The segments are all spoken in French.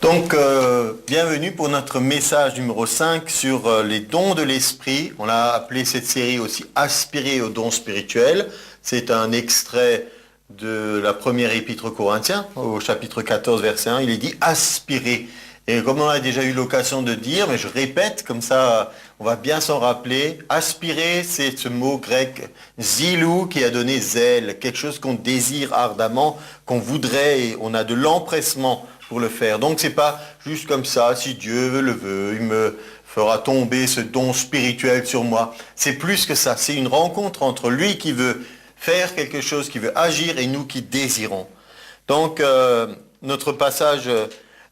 Donc, bienvenue pour notre message numéro 5 sur les dons de l'esprit. On a appelé cette série aussi Aspirer aux dons spirituels. C'est un extrait de la première épître aux Corinthiens, au chapitre 14, verset 1. Il est dit aspirer. Et comme on a déjà eu l'occasion de dire, mais je répète, comme ça on va bien s'en rappeler, aspirer, c'est ce mot grec zilou qui a donné zèle, quelque chose qu'on désire ardemment, qu'on voudrait, et on a de l'empressement pour le faire. Donc c'est pas juste comme ça, si Dieu le veut, il me fera tomber ce don spirituel sur moi. C'est plus que ça, c'est une rencontre entre lui qui veut faire quelque chose, qui veut agir, et nous qui désirons. Donc notre passage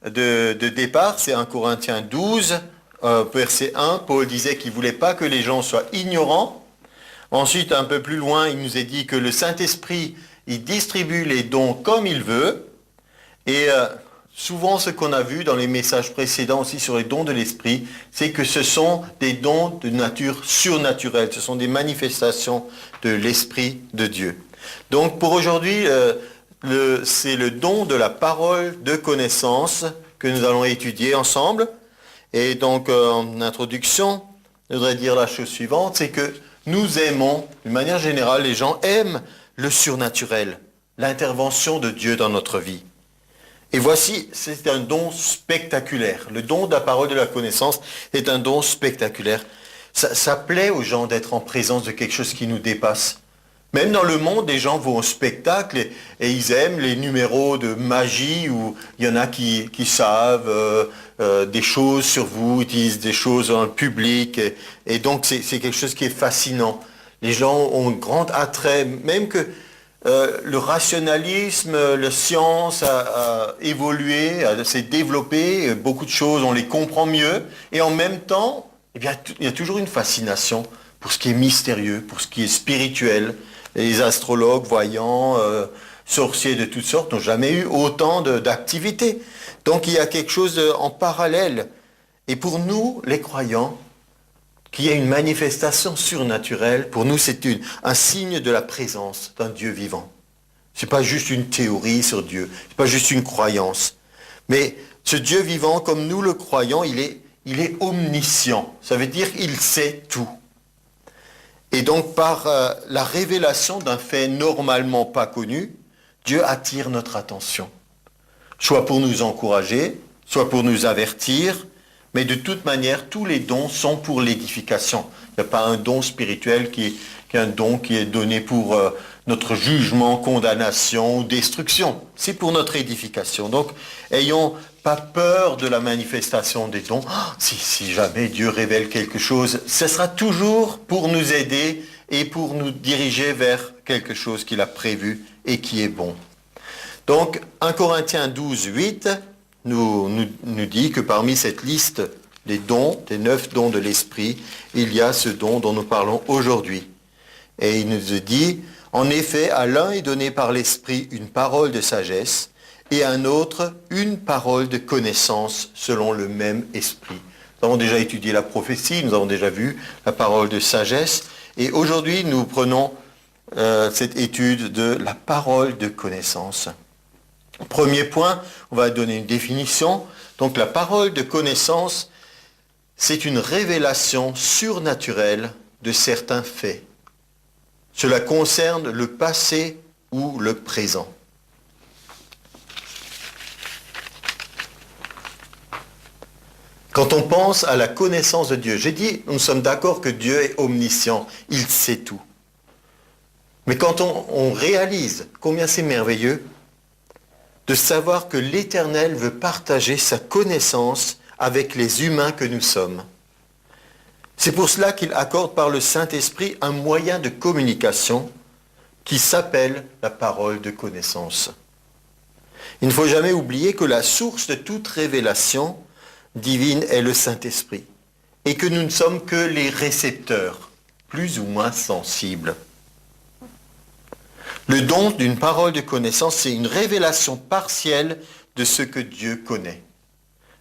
de départ, c'est 1 Corinthiens 12, verset 1, Paul disait qu'il ne voulait pas que les gens soient ignorants. Ensuite, un peu plus loin, il nous est dit que le Saint-Esprit, il distribue les dons comme il veut. Et souvent, ce qu'on a vu dans les messages précédents aussi sur les dons de l'Esprit, c'est que ce sont des dons de nature surnaturelle. Ce sont des manifestations de l'Esprit de Dieu. Donc, pour aujourd'hui, c'est le don de la parole de connaissance que nous allons étudier ensemble. Et donc, en introduction, je voudrais dire la chose suivante, c'est que nous aimons, d'une manière générale, les gens aiment le surnaturel, l'intervention de Dieu dans notre vie. Et voici, c'est un don spectaculaire. Le don de la parole de la connaissance est un don spectaculaire. Ça plaît aux gens d'être en présence de quelque chose qui nous dépasse. Même dans le monde, des gens vont au spectacle et ils aiment les numéros de magie où il y en a qui savent des choses sur vous, ils disent des choses dans le public. Et donc, c'est quelque chose qui est fascinant. Les gens ont un grand attrait, même que le rationalisme, la science a évolué, s'est développé, beaucoup de choses, on les comprend mieux. Et en même temps, eh bien, il y a toujours une fascination pour ce qui est mystérieux, pour ce qui est spirituel. Les astrologues, voyants, sorciers de toutes sortes n'ont jamais eu autant d'activités. Donc il y a quelque chose en parallèle. Et pour nous, les croyants, qu'il y ait une manifestation surnaturelle, pour nous c'est un signe de la présence d'un Dieu vivant. Ce n'est pas juste une théorie sur Dieu, ce n'est pas juste une croyance. Mais ce Dieu vivant, comme nous le croyons, il est omniscient. Ça veut dire qu'il sait tout. Et donc, par la révélation d'un fait normalement pas connu, Dieu attire notre attention. Soit pour nous encourager, soit pour nous avertir, mais de toute manière, tous les dons sont pour l'édification. Il n'y a pas un don spirituel qui est un don qui est donné pour notre jugement, condamnation ou destruction. C'est pour notre édification. Donc, ayons pas peur de la manifestation des dons. Si jamais Dieu révèle quelque chose, ce sera toujours pour nous aider et pour nous diriger vers quelque chose qu'il a prévu et qui est bon. Donc, 1 Corinthiens 12, 8 nous dit que parmi cette liste des dons, des 9 dons de l'Esprit, il y a ce don dont nous parlons aujourd'hui. Et il nous dit, en effet, à l'un est donné par l'Esprit une parole de sagesse, et à un autre, une parole de connaissance selon le même esprit. Nous avons déjà étudié la prophétie, nous avons déjà vu la parole de sagesse, et aujourd'hui nous prenons cette étude de la parole de connaissance. Premier point, on va donner une définition. Donc la parole de connaissance, c'est une révélation surnaturelle de certains faits. Cela concerne le passé ou le présent. Quand on pense à la connaissance de Dieu, j'ai dit, nous sommes d'accord que Dieu est omniscient, il sait tout. Mais quand on réalise combien c'est merveilleux de savoir que l'Éternel veut partager sa connaissance avec les humains que nous sommes. C'est pour cela qu'il accorde par le Saint-Esprit un moyen de communication qui s'appelle la parole de connaissance. Il ne faut jamais oublier que la source de toute révélation divine est le Saint-Esprit, et que nous ne sommes que les récepteurs, plus ou moins sensibles. Le don d'une parole de connaissance, c'est une révélation partielle de ce que Dieu connaît.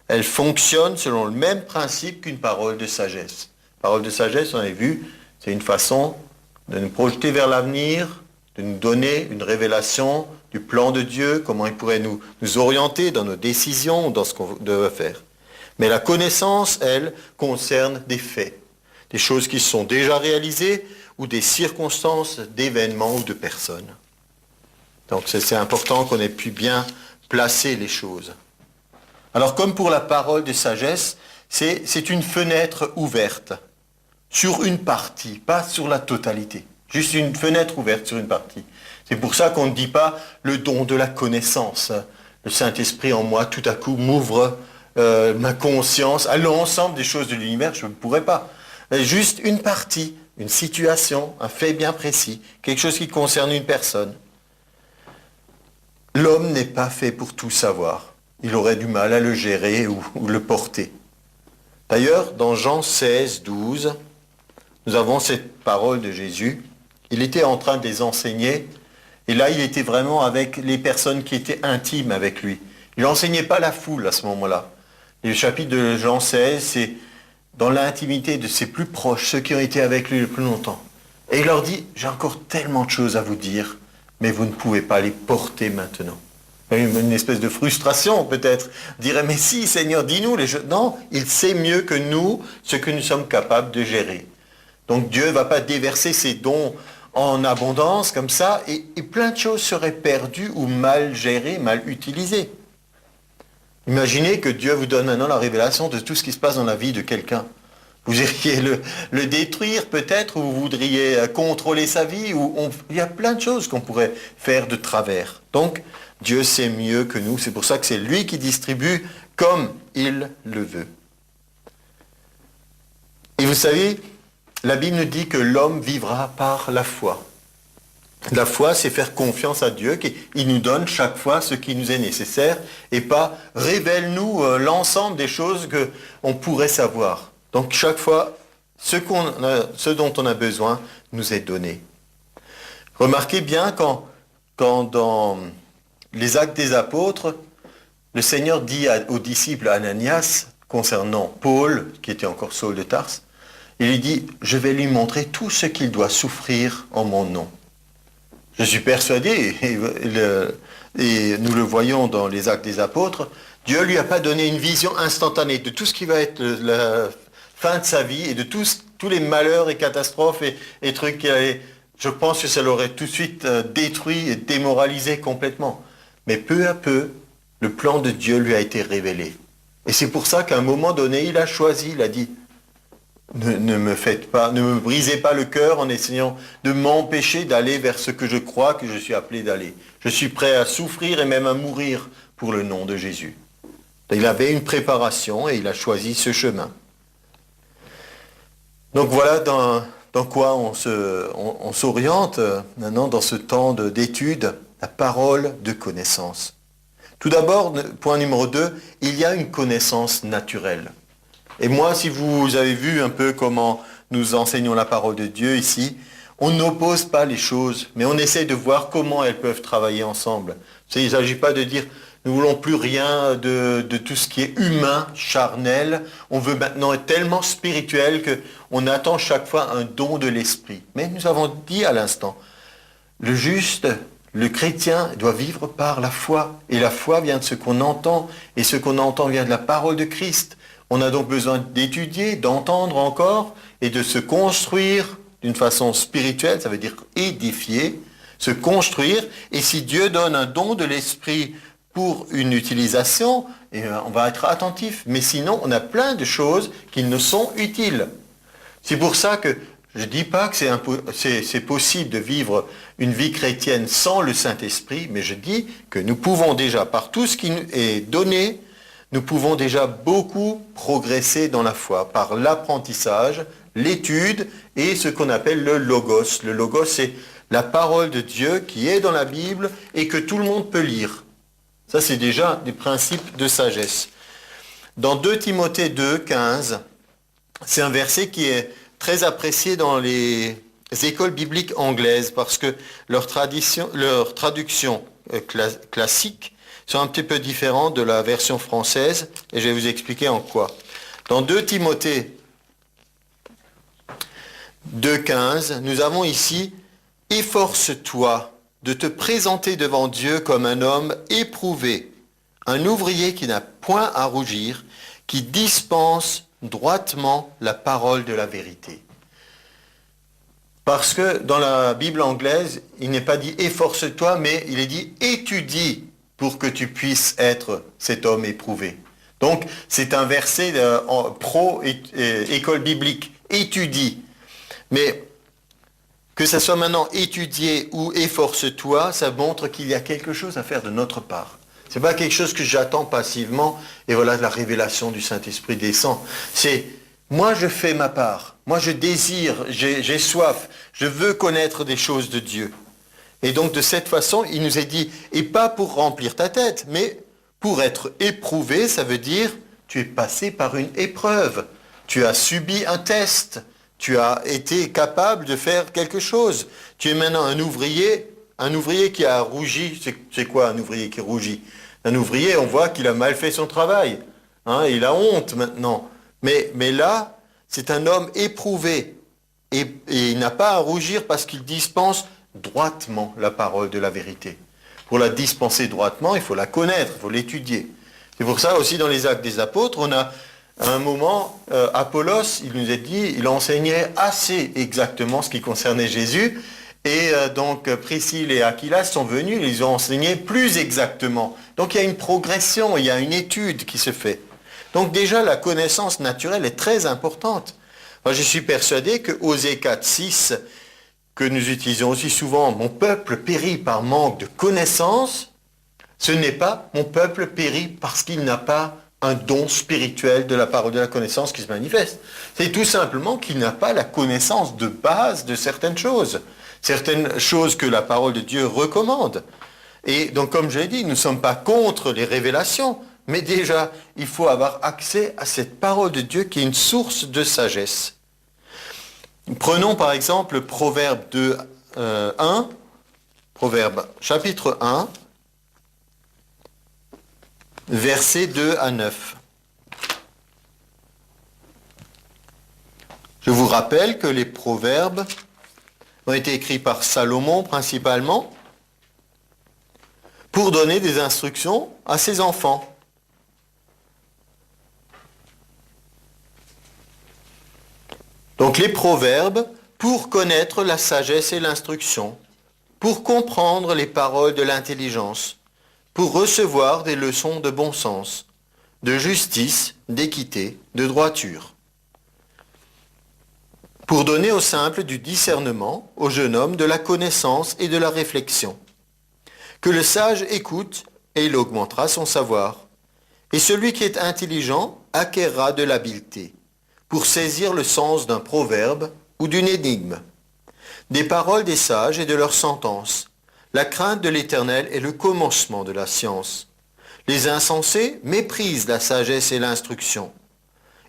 Elle fonctionne selon le même principe qu'une parole de sagesse. Parole de sagesse, on a vu, c'est une façon de nous projeter vers l'avenir, de nous donner une révélation du plan de Dieu, comment il pourrait nous orienter dans nos décisions, dans ce qu'on doit faire. Mais la connaissance, elle, concerne des faits, des choses qui sont déjà réalisées ou des circonstances d'événements ou de personnes. Donc c'est important qu'on ait pu bien placer les choses. Alors comme pour la parole de sagesse, c'est une fenêtre ouverte sur une partie, pas sur la totalité. Juste une fenêtre ouverte sur une partie. C'est pour ça qu'on ne dit pas le don de la connaissance. Le Saint-Esprit en moi, tout à coup, m'ouvre ma conscience à l'ensemble des choses de l'univers. Je ne pourrais pas. Juste une partie, une situation, un fait bien précis, quelque chose qui concerne une personne. L'homme n'est pas fait pour tout savoir. Il aurait du mal à le gérer ou le porter. D'ailleurs, dans Jean 16, 12, nous avons cette parole de Jésus. Il était en train de les enseigner, et là, il était vraiment avec les personnes qui étaient intimes avec lui. Il n'enseignait pas la foule à ce moment-là. Et le chapitre de Jean 16, c'est dans l'intimité de ses plus proches, ceux qui ont été avec lui le plus longtemps. Et il leur dit, j'ai encore tellement de choses à vous dire, mais vous ne pouvez pas les porter maintenant. Une espèce de frustration peut-être. Il dirait, mais si Seigneur, dis-nous les choses. Non, il sait mieux que nous ce que nous sommes capables de gérer. Donc Dieu ne va pas déverser ses dons en abondance comme ça, et plein de choses seraient perdues ou mal gérées, mal utilisées. Imaginez que Dieu vous donne maintenant la révélation de tout ce qui se passe dans la vie de quelqu'un. Vous iriez le détruire peut-être, ou vous voudriez contrôler sa vie, il y a plein de choses qu'on pourrait faire de travers. Donc, Dieu sait mieux que nous, c'est pour ça que c'est lui qui distribue comme il le veut. Et vous savez, la Bible nous dit que l'homme vivra par la foi. La foi, c'est faire confiance à Dieu, qu'il nous donne chaque fois ce qui nous est nécessaire, et pas révèle-nous l'ensemble des choses qu'on pourrait savoir. Donc chaque fois, ce dont on a besoin nous est donné. Remarquez bien quand dans les Actes des Apôtres, le Seigneur dit aux disciples Ananias, concernant Paul, qui était encore Saul de Tarse, il lui dit, je vais lui montrer tout ce qu'il doit souffrir en mon nom. Je suis persuadé, et nous le voyons dans les Actes des Apôtres, Dieu ne lui a pas donné une vision instantanée de tout ce qui va être la fin de sa vie et de tous les malheurs et catastrophes et trucs qu'il allait. Je pense que ça l'aurait tout de suite détruit et démoralisé complètement. Mais peu à peu, le plan de Dieu lui a été révélé. Et c'est pour ça qu'à un moment donné, il a choisi, il a dit, ne me faites pas, ne me brisez pas le cœur en essayant de m'empêcher d'aller vers ce que je crois que je suis appelé d'aller. Je suis prêt à souffrir et même à mourir pour le nom de Jésus. Il avait une préparation et il a choisi ce chemin. Donc voilà dans quoi on s'oriente maintenant dans ce temps d'étude, la parole de connaissance. Tout d'abord, point numéro 2, il y a une connaissance naturelle. Et moi, si vous avez vu un peu comment nous enseignons la parole de Dieu ici, on n'oppose pas les choses, mais on essaie de voir comment elles peuvent travailler ensemble. Il ne s'agit pas de dire, nous ne voulons plus rien de tout ce qui est humain, charnel. On veut maintenant être tellement spirituel qu'on attend chaque fois un don de l'esprit. Mais nous avons dit à l'instant, le juste, le chrétien doit vivre par la foi. Et la foi vient de ce qu'on entend, et ce qu'on entend vient de la parole de Christ. On a donc besoin d'étudier, d'entendre encore, et de se construire d'une façon spirituelle, ça veut dire édifier, se construire. Et si Dieu donne un don de l'esprit pour une utilisation, on va être attentif. Mais sinon, on a plein de choses qui nous sont utiles. C'est pour ça que je ne dis pas que c'est possible de vivre une vie chrétienne sans le Saint-Esprit, mais je dis que nous pouvons déjà, par tout ce qui nous est donné, nous pouvons déjà beaucoup progresser dans la foi, par l'apprentissage, l'étude et ce qu'on appelle le logos. Le logos, c'est la parole de Dieu qui est dans la Bible et que tout le monde peut lire. Ça, c'est déjà des principes de sagesse. Dans 2 Timothée 2, 15, c'est un verset qui est très apprécié dans les écoles bibliques anglaises parce que leur traduction classique sont un petit peu différentes de la version française et je vais vous expliquer en quoi. Dans 2 Timothée 2, 15, nous avons ici « Efforce-toi de te présenter devant Dieu comme un homme éprouvé, un ouvrier qui n'a point à rougir, qui dispense droitement la parole de la vérité. Parce que dans la Bible anglaise, il n'est pas dit « efforce-toi », mais il est dit « étudie pour que tu puisses être cet homme éprouvé ». Donc, c'est un verset pro-école biblique, « étudie ». Mais que ça soit maintenant étudié ou efforce-toi, ça montre qu'il y a quelque chose à faire de notre part. Ce n'est pas quelque chose que j'attends passivement et voilà la révélation du Saint-Esprit descend. C'est moi je fais ma part, moi je désire, j'ai soif, je veux connaître des choses de Dieu. Et donc de cette façon, il nous est dit, et pas pour remplir ta tête, mais pour être éprouvé, ça veut dire tu es passé par une épreuve, tu as subi un test. Tu as été capable de faire quelque chose. Tu es maintenant un ouvrier qui a rougi. C'est quoi un ouvrier qui rougit? Un ouvrier, on voit qu'il a mal fait son travail. Hein, il a honte maintenant. Mais là, c'est un homme éprouvé. Et il n'a pas à rougir parce qu'il dispense droitement la parole de la vérité. Pour la dispenser droitement, il faut la connaître, il faut l'étudier. C'est pour ça aussi dans les Actes des Apôtres, on a à un moment, Apollos, il nous a dit, il enseignait assez exactement ce qui concernait Jésus. Et donc Priscille et Aquilas sont venus, ils ont enseigné plus exactement. Donc il y a une progression, il y a une étude qui se fait. Donc déjà la connaissance naturelle est très importante. Moi je suis persuadé que Osée 4:6, que nous utilisons aussi souvent, mon peuple périt par manque de connaissance, ce n'est pas mon peuple périt parce qu'il n'a pas un don spirituel de la parole de la connaissance qui se manifeste. C'est tout simplement qu'il n'a pas la connaissance de base de certaines choses que la parole de Dieu recommande. Et donc, comme je l'ai dit, nous ne sommes pas contre les révélations, mais déjà, il faut avoir accès à cette parole de Dieu qui est une source de sagesse. Prenons par exemple Proverbe 2, 1, Proverbe chapitre 1, versets 2 à 9. Je vous rappelle que les proverbes ont été écrits par Salomon principalement pour donner des instructions à ses enfants. Donc les proverbes pour connaître la sagesse et l'instruction, pour comprendre les paroles de l'intelligence, pour recevoir des leçons de bon sens, de justice, d'équité, de droiture. Pour donner aux simples du discernement, au jeune homme de la connaissance et de la réflexion. Que le sage écoute et il augmentera son savoir. Et celui qui est intelligent acquerra de l'habileté, pour saisir le sens d'un proverbe ou d'une énigme. Des paroles des sages et de leurs sentences. La crainte de l'Éternel est le commencement de la science. Les insensés méprisent la sagesse et l'instruction.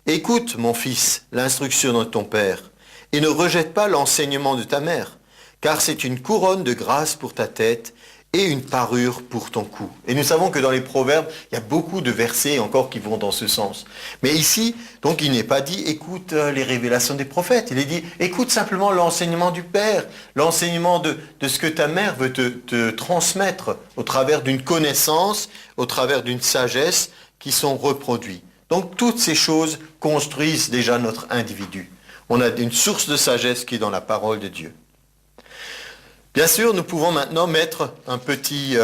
Écoute, mon fils, l'instruction de ton père, et ne rejette pas l'enseignement de ta mère, car c'est une couronne de grâce pour ta tête et une parure pour ton cou. Et nous savons que dans les proverbes, il y a beaucoup de versets encore qui vont dans ce sens. Mais ici, donc il n'est pas dit écoute les révélations des prophètes, il est dit écoute simplement l'enseignement du Père, l'enseignement de ce que ta mère veut te transmettre au travers d'une connaissance, au travers d'une sagesse qui sont reproduits. Donc toutes ces choses construisent déjà notre individu. On a une source de sagesse qui est dans la parole de Dieu. Bien sûr, nous pouvons maintenant mettre un petit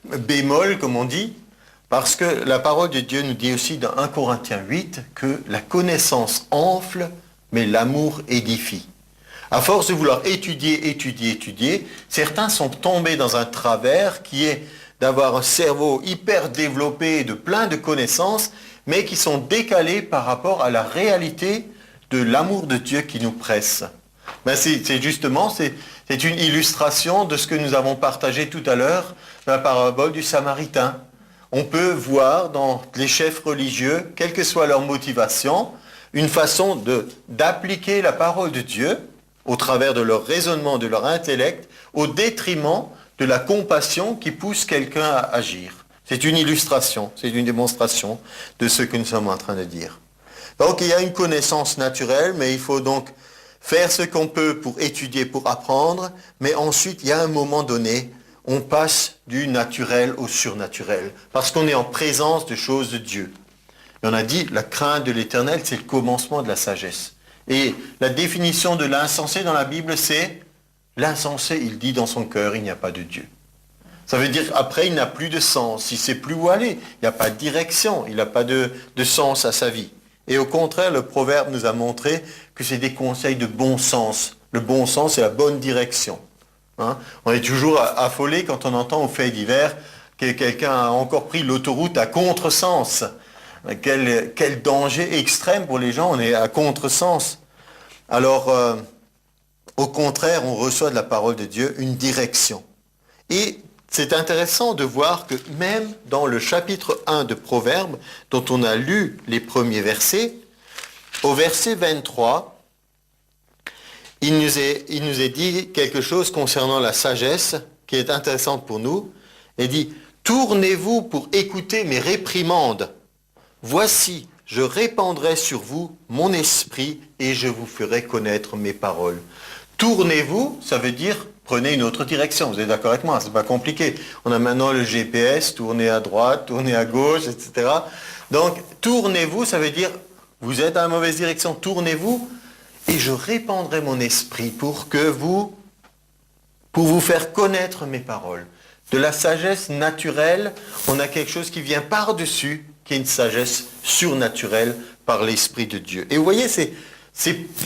bémol, comme on dit, parce que la parole de Dieu nous dit aussi dans 1 Corinthiens 8 que la connaissance enfle, mais l'amour édifie. À force de vouloir étudier, certains sont tombés dans un travers qui est d'avoir un cerveau hyper développé de plein de connaissances, mais qui sont décalés par rapport à la réalité de l'amour de Dieu qui nous presse. Ben c'est justement, c'est une illustration de ce que nous avons partagé tout à l'heure dans la parabole du Samaritain. On peut voir dans les chefs religieux, quelle que soit leur motivation, une façon d'appliquer la parole de Dieu au travers de leur raisonnement, de leur intellect, au détriment de la compassion qui pousse quelqu'un à agir. C'est une illustration, c'est une démonstration de ce que nous sommes en train de dire. Donc il y a une connaissance naturelle, mais il faut donc faire ce qu'on peut pour étudier, pour apprendre, mais ensuite, il y a un moment donné, on passe du naturel au surnaturel, parce qu'on est en présence de choses de Dieu. Et on a dit, la crainte de l'Éternel, c'est le commencement de la sagesse. Et la définition de l'insensé dans la Bible, c'est l'insensé, il dit dans son cœur, il n'y a pas de Dieu. Ça veut dire qu'après, il n'a plus de sens, il ne sait plus où aller, il n'y a pas de direction, il n'a pas de sens à sa vie. Et au contraire, le proverbe nous a montré que c'est des conseils de bon sens. Le bon sens, c'est la bonne direction. Hein? On est toujours affolé quand on entend aux faits divers que quelqu'un a encore pris l'autoroute à contresens. Quel danger extrême pour les gens, on est à contresens. Alors, au contraire, on reçoit de la parole de Dieu une direction. Et c'est intéressant de voir que même dans le chapitre 1 de Proverbes, dont on a lu les premiers versets, au verset 23, il nous est dit quelque chose concernant la sagesse qui est intéressante pour nous. Il dit, « Tournez-vous pour écouter mes réprimandes. Voici, je répandrai sur vous mon esprit et je vous ferai connaître mes paroles. » Tournez-vous, ça veut dire prenez une autre direction. Vous êtes d'accord avec moi? C'est pas compliqué. On a maintenant le GPS, tournez à droite, tournez à gauche, etc. Donc, tournez-vous, ça veut dire vous êtes dans la mauvaise direction, tournez-vous et je répandrai mon esprit pour vous faire connaître mes paroles. De la sagesse naturelle, on a quelque chose qui vient par-dessus, qui est une sagesse surnaturelle par l'Esprit de Dieu. Et vous voyez, c'est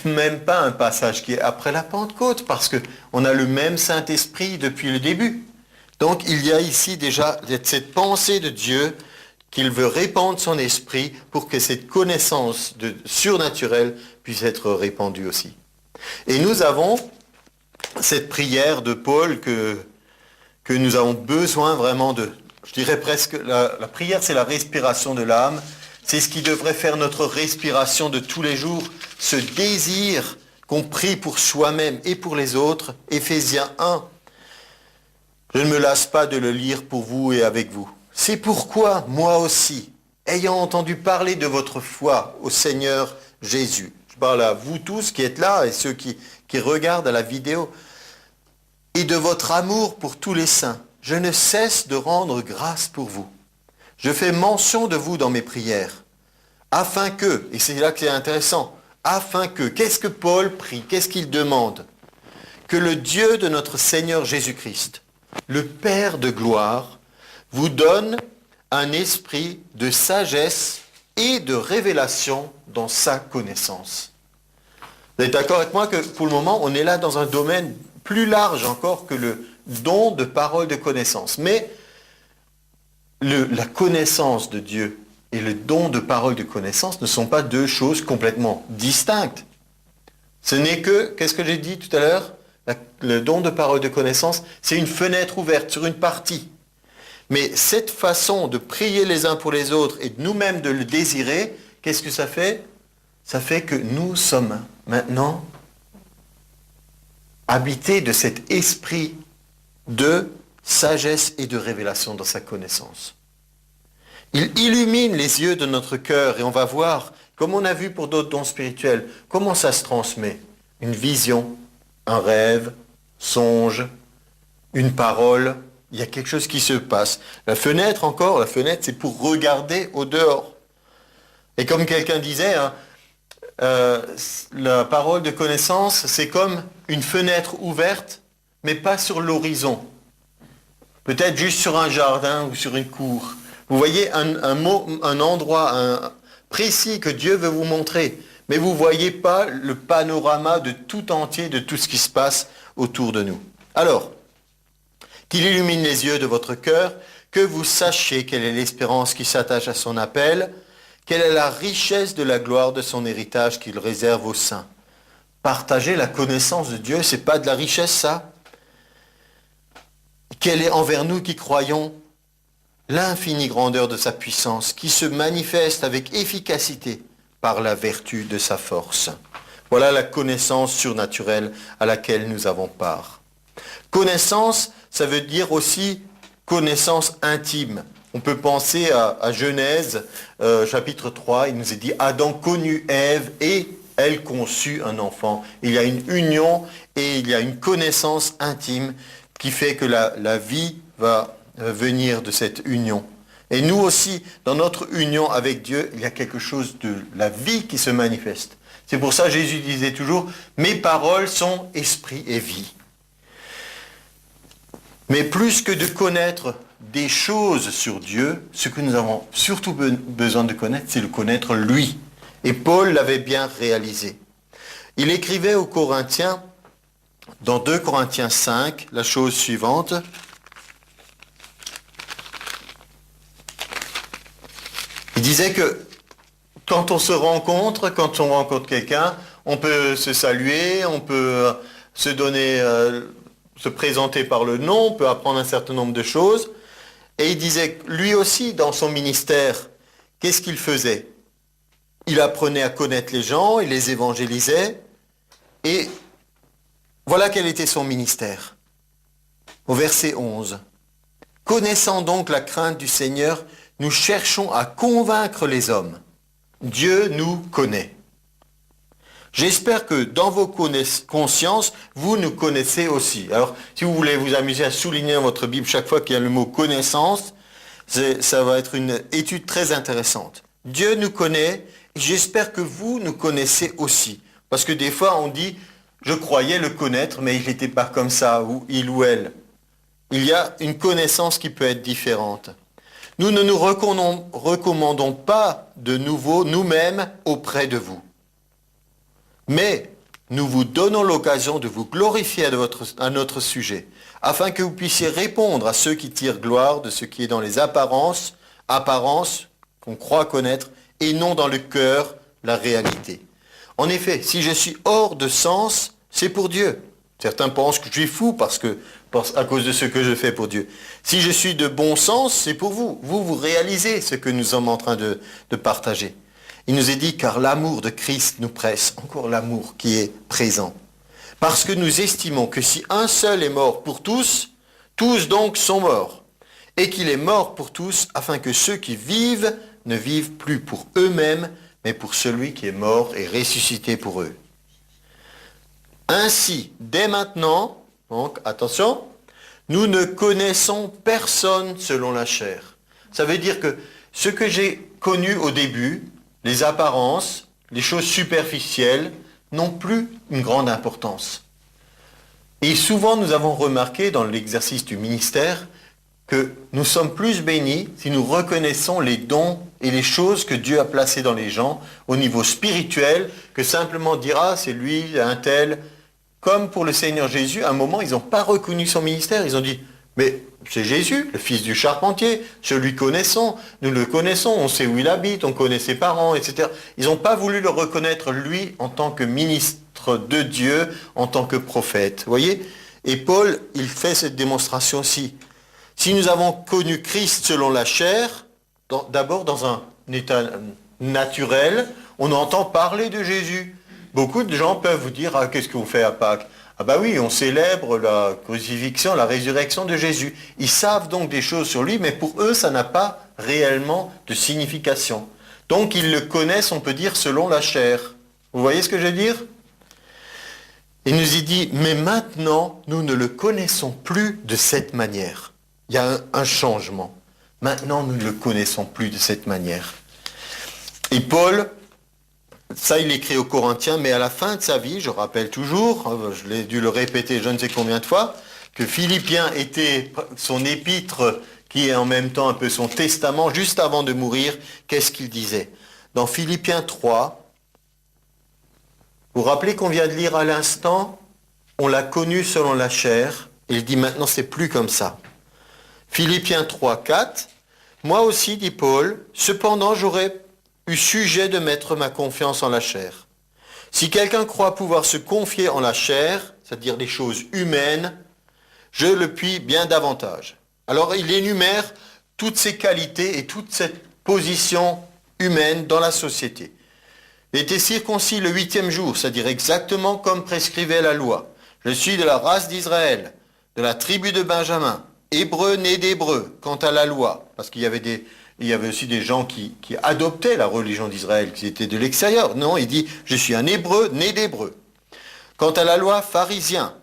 même pas un passage qui est après la Pentecôte, parce qu'on a le même Saint-Esprit depuis le début. Donc il y a ici déjà cette pensée de Dieu qu'il veut répandre son esprit pour que cette connaissance surnaturelle puisse être répandue aussi. Et nous avons cette prière de Paul que nous avons besoin vraiment de, je dirais presque, la prière c'est la respiration de l'âme, c'est ce qui devrait faire notre respiration de tous les jours, ce désir qu'on prie pour soi-même et pour les autres. Éphésiens 1, je ne me lasse pas de le lire pour vous et avec vous. C'est pourquoi, moi aussi, ayant entendu parler de votre foi au Seigneur Jésus, je parle à vous tous qui êtes là et ceux qui regardent à la vidéo, et de votre amour pour tous les saints, je ne cesse de rendre grâce pour vous. Je fais mention de vous dans mes prières, afin que, et c'est là que c'est intéressant, afin que, qu'est-ce que Paul prie, qu'est-ce qu'il demande? Que le Dieu de notre Seigneur Jésus-Christ, le Père de gloire, vous donne un esprit de sagesse et de révélation dans sa connaissance. Vous êtes d'accord avec moi que pour le moment, on est là dans un domaine plus large encore que le don de parole de connaissance. Mais la connaissance de Dieu et le don de parole de connaissance ne sont pas deux choses complètement distinctes. Ce n'est que, qu'est-ce que j'ai dit tout à l'heure? Le don de parole de connaissance, c'est une fenêtre ouverte sur une partie. Mais cette façon de prier les uns pour les autres et de nous-mêmes de le désirer, qu'est-ce que ça fait? Ça fait que nous sommes maintenant habités de cet esprit de sagesse et de révélation dans sa connaissance. Il illumine les yeux de notre cœur et on va voir, comme on a vu pour d'autres dons spirituels, comment ça se transmet. Une vision, un rêve, songe, une parole, il y a quelque chose qui se passe. La fenêtre encore, la fenêtre c'est pour regarder au dehors. Et comme quelqu'un disait, hein, la parole de connaissance c'est comme une fenêtre ouverte, mais pas sur l'horizon. Peut-être juste sur un jardin ou sur une cour. Vous voyez un endroit précis que Dieu veut vous montrer, mais vous ne voyez pas le panorama de tout entier, de tout ce qui se passe autour de nous. Alors, qu'il illumine les yeux de votre cœur, que vous sachiez quelle est l'espérance qui s'attache à son appel, quelle est la richesse de la gloire de son héritage qu'il réserve aux saints. Partager la connaissance de Dieu, c'est pas de la richesse ça? Quelle est envers nous qui croyons l'infinie grandeur de sa puissance, qui se manifeste avec efficacité par la vertu de sa force. Voilà la connaissance surnaturelle à laquelle nous avons part. Connaissance, ça veut dire aussi connaissance intime. On peut penser à Genèse, chapitre 3, il nous est dit « Adam connut Ève et elle conçut un enfant. Il y a une union et il y a une connaissance intime qui fait que la vie va venir de cette union. Et nous aussi, dans notre union avec Dieu, il y a quelque chose de la vie qui se manifeste. C'est pour ça que Jésus disait toujours, mes paroles sont esprit et vie. Mais plus que de connaître des choses sur Dieu, ce que nous avons surtout besoin de connaître, c'est de connaître lui. Et Paul l'avait bien réalisé. Il écrivait aux Corinthiens, dans 2 Corinthiens 5, la chose suivante. Il disait que quand on rencontre quelqu'un, on peut se saluer, on peut se donner, se présenter par le nom, on peut apprendre un certain nombre de choses. Et il disait, lui aussi, dans son ministère, qu'est-ce qu'il faisait? Il apprenait à connaître les gens, il les évangélisait, et voilà quel était son ministère. Au verset 11. Connaissant donc la crainte du Seigneur, nous cherchons à convaincre les hommes. Dieu nous connaît. J'espère que dans vos consciences, vous nous connaissez aussi. Alors, si vous voulez vous amuser à souligner dans votre Bible chaque fois qu'il y a le mot connaissance, ça va être une étude très intéressante. Dieu nous connaît, et j'espère que vous nous connaissez aussi. Parce que des fois, on dit, je croyais le connaître, mais il n'était pas comme ça, ou il ou elle. Il y a une connaissance qui peut être différente. Nous ne nous recommandons pas de nouveau nous-mêmes auprès de vous. Mais nous vous donnons l'occasion de vous glorifier à notre sujet, afin que vous puissiez répondre à ceux qui tirent gloire de ce qui est dans les apparences qu'on croit connaître, et non dans le cœur, la réalité. En effet, si je suis hors de sens, c'est pour Dieu. Certains pensent que je suis fou à cause de ce que je fais pour Dieu. Si je suis de bon sens, c'est pour vous. Vous réalisez ce que nous sommes en train de partager. Il nous est dit, car l'amour de Christ nous presse, encore l'amour qui est présent. Parce que nous estimons que si un seul est mort pour tous, tous donc sont morts. Et qu'il est mort pour tous, afin que ceux qui vivent ne vivent plus pour eux-mêmes, mais pour celui qui est mort et ressuscité pour eux. Ainsi, dès maintenant, donc attention, nous ne connaissons personne selon la chair. Ça veut dire que ce que j'ai connu au début, les apparences, les choses superficielles, n'ont plus une grande importance. Et souvent, nous avons remarqué dans l'exercice du ministère que nous sommes plus bénis si nous reconnaissons les dons et les choses que Dieu a placées dans les gens au niveau spirituel, que simplement dire « Ah, c'est lui, un tel ». Comme pour le Seigneur Jésus, à un moment, ils n'ont pas reconnu son ministère. Ils ont dit « Mais c'est Jésus, le fils du charpentier, je lui connaissons, nous le connaissons, on sait où il habite, on connaît ses parents, etc. » Ils n'ont pas voulu le reconnaître, lui, en tant que ministre de Dieu, en tant que prophète. Vous voyez? Et Paul, il fait cette démonstration aussi. Si nous avons connu Christ selon la chair, d'abord dans un état naturel, on entend parler de Jésus. Beaucoup de gens peuvent vous dire, ah, qu'est-ce que vous faites à Pâques? Ah bah oui, on célèbre la crucifixion, la résurrection de Jésus. Ils savent donc des choses sur lui, mais pour eux, ça n'a pas réellement de signification. Donc ils le connaissent, on peut dire, selon la chair. Vous voyez ce que je veux dire? Il nous y dit, mais maintenant, nous ne le connaissons plus de cette manière. Il y a un changement. Maintenant, nous ne le connaissons plus de cette manière. Et Paul, ça il écrit aux Corinthiens, mais à la fin de sa vie, je rappelle toujours, je l'ai dû le répéter je ne sais combien de fois, que Philippiens était son épître, qui est en même temps un peu son testament, juste avant de mourir, qu'est-ce qu'il disait? Dans Philippiens 3, vous vous rappelez qu'on vient de lire à l'instant, on l'a connu selon la chair, et il dit maintenant c'est plus comme ça. Philippiens 3, 4, moi aussi, dit Paul, cependant j'aurais eu sujet de mettre ma confiance en la chair. Si quelqu'un croit pouvoir se confier en la chair, c'est-à-dire des choses humaines, je le puis bien davantage. Alors il énumère toutes ces qualités et toute cette position humaine dans la société. Il était circoncis le 8e jour, c'est-à-dire exactement comme prescrivait la loi. Je suis de la race d'Israël, de la tribu de Benjamin, hébreu né d'hébreu, quant à la loi, parce qu'il y avait il y avait aussi des gens qui adoptaient la religion d'Israël, qui étaient de l'extérieur. Non, il dit, je suis un Hébreu, né d'Hébreu. Quant à la loi, pharisien.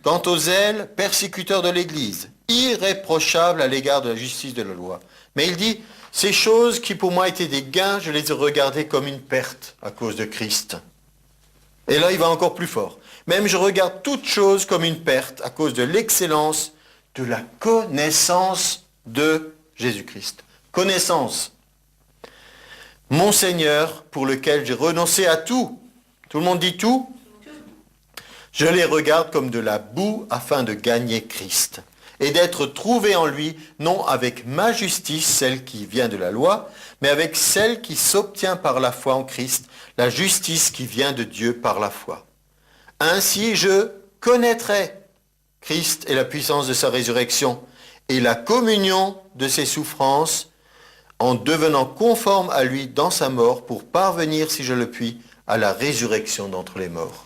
Quant au zèle, persécuteur de l'Église, irréprochable à l'égard de la justice de la loi. Mais il dit, ces choses qui pour moi étaient des gains, je les ai regardées comme une perte à cause de Christ. Et là, il va encore plus fort. Même je regarde toute chose comme une perte à cause de l'excellence de la connaissance de Jésus-Christ. Connaissance. Mon Seigneur, pour lequel j'ai renoncé à tout. Tout le monde dit tout? Je les regarde comme de la boue afin de gagner Christ et d'être trouvé en lui, non avec ma justice, celle qui vient de la loi, mais avec celle qui s'obtient par la foi en Christ, la justice qui vient de Dieu par la foi. Ainsi je connaîtrai Christ et la puissance de sa résurrection et la communion de ses souffrances en devenant conforme à lui dans sa mort pour parvenir, si je le puis, à la résurrection d'entre les morts.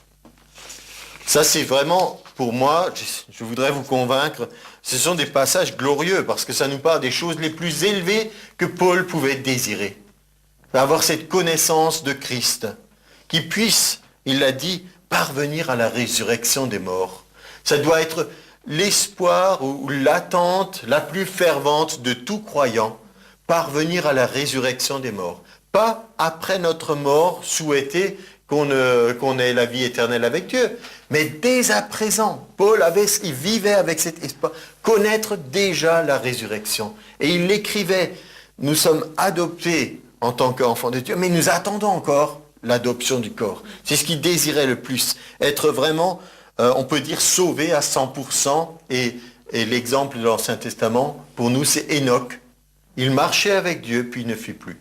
Ça, c'est vraiment, pour moi, je voudrais vous convaincre, ce sont des passages glorieux parce que ça nous parle des choses les plus élevées que Paul pouvait désirer. Avoir cette connaissance de Christ qui puisse, il l'a dit, parvenir à la résurrection des morts. Ça doit être l'espoir ou l'attente la plus fervente de tout croyant, parvenir à la résurrection des morts. Pas après notre mort souhaiter qu'on ait la vie éternelle avec Dieu. Mais dès à présent, Paul il vivait avec cet espoir, connaître déjà la résurrection. Et il l'écrivait, nous sommes adoptés en tant qu'enfants de Dieu, mais nous attendons encore l'adoption du corps. C'est ce qu'il désirait le plus, être vraiment, on peut dire, sauvé à 100%. Et l'exemple de l'Ancien Testament, pour nous, c'est Enoch. Il marchait avec Dieu, puis il ne fut plus.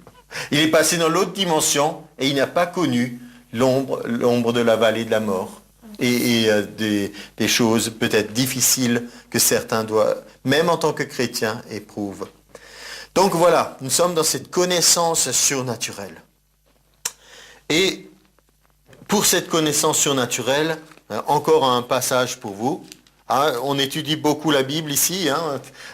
Il est passé dans l'autre dimension et il n'a pas connu l'ombre de la vallée de la mort et des choses peut-être difficiles que certains doivent, même en tant que chrétiens, éprouvent. Donc voilà, nous sommes dans cette connaissance surnaturelle. Et pour cette connaissance surnaturelle, encore un passage pour vous. On étudie beaucoup la Bible ici,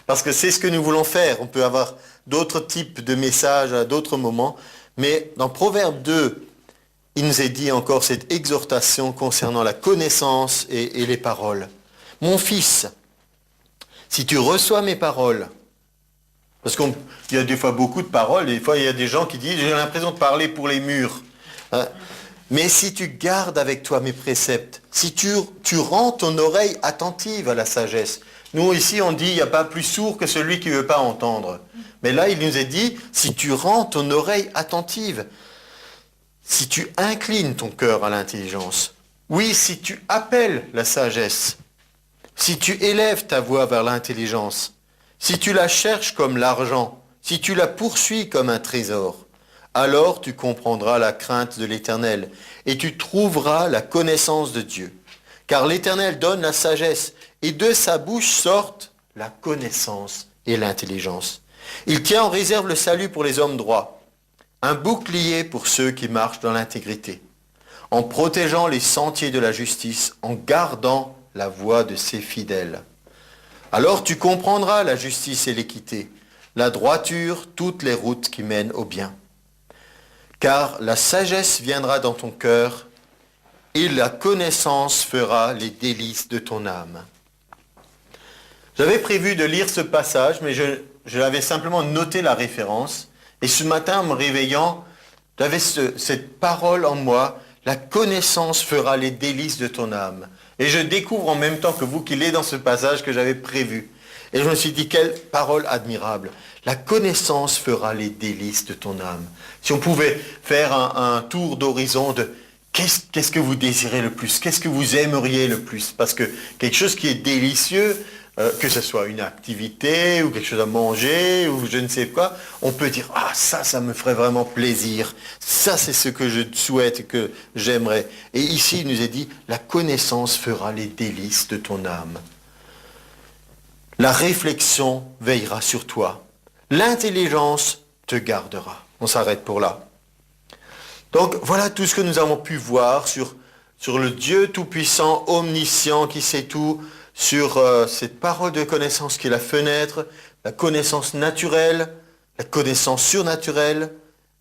parce que c'est ce que nous voulons faire. On peut avoir d'autres types de messages à d'autres moments, mais dans Proverbe 2, il nous est dit encore cette exhortation concernant la connaissance et les paroles. Mon fils, si tu reçois mes paroles, parce qu'il y a des fois beaucoup de paroles, des fois il y a des gens qui disent, j'ai l'impression de parler pour les murs. Mais si tu gardes avec toi mes préceptes, si tu rends ton oreille attentive à la sagesse. Nous ici on dit, il n'y a pas plus sourd que celui qui ne veut pas entendre. Mais là il nous est dit, si tu rends ton oreille attentive, si tu inclines ton cœur à l'intelligence, oui, si tu appelles la sagesse, si tu élèves ta voix vers l'intelligence, si tu la cherches comme l'argent, si tu la poursuis comme un trésor, alors tu comprendras la crainte de l'Éternel et tu trouveras la connaissance de Dieu. Car l'Éternel donne la sagesse et de sa bouche sortent la connaissance et l'intelligence. Il tient en réserve le salut pour les hommes droits, un bouclier pour ceux qui marchent dans l'intégrité, en protégeant les sentiers de la justice, en gardant la voie de ses fidèles. Alors tu comprendras la justice et l'équité, la droiture, toutes les routes qui mènent au bien. Car la sagesse viendra dans ton cœur et la connaissance fera les délices de ton âme. J'avais prévu de lire ce passage, mais je l'avais simplement noté la référence. Et ce matin, en me réveillant, j'avais cette parole en moi, la connaissance fera les délices de ton âme. Et je découvre en même temps que vous qu'il est dans ce passage que j'avais prévu. Et je me suis dit, quelle parole admirable. La connaissance fera les délices de ton âme. Si on pouvait faire un tour d'horizon de qu'est-ce que vous désirez le plus, qu'est-ce que vous aimeriez le plus. Parce que quelque chose qui est délicieux, que ce soit une activité ou quelque chose à manger ou je ne sais quoi, on peut dire, ah ça me ferait vraiment plaisir. Ça c'est ce que je souhaite et que j'aimerais. Et ici il nous est dit, la connaissance fera les délices de ton âme. La réflexion veillera sur toi. L'intelligence te gardera. On s'arrête pour là. Donc voilà tout ce que nous avons pu voir sur le Dieu tout-puissant, omniscient, qui sait tout, sur cette parole de connaissance qui est la fenêtre, la connaissance naturelle, la connaissance surnaturelle.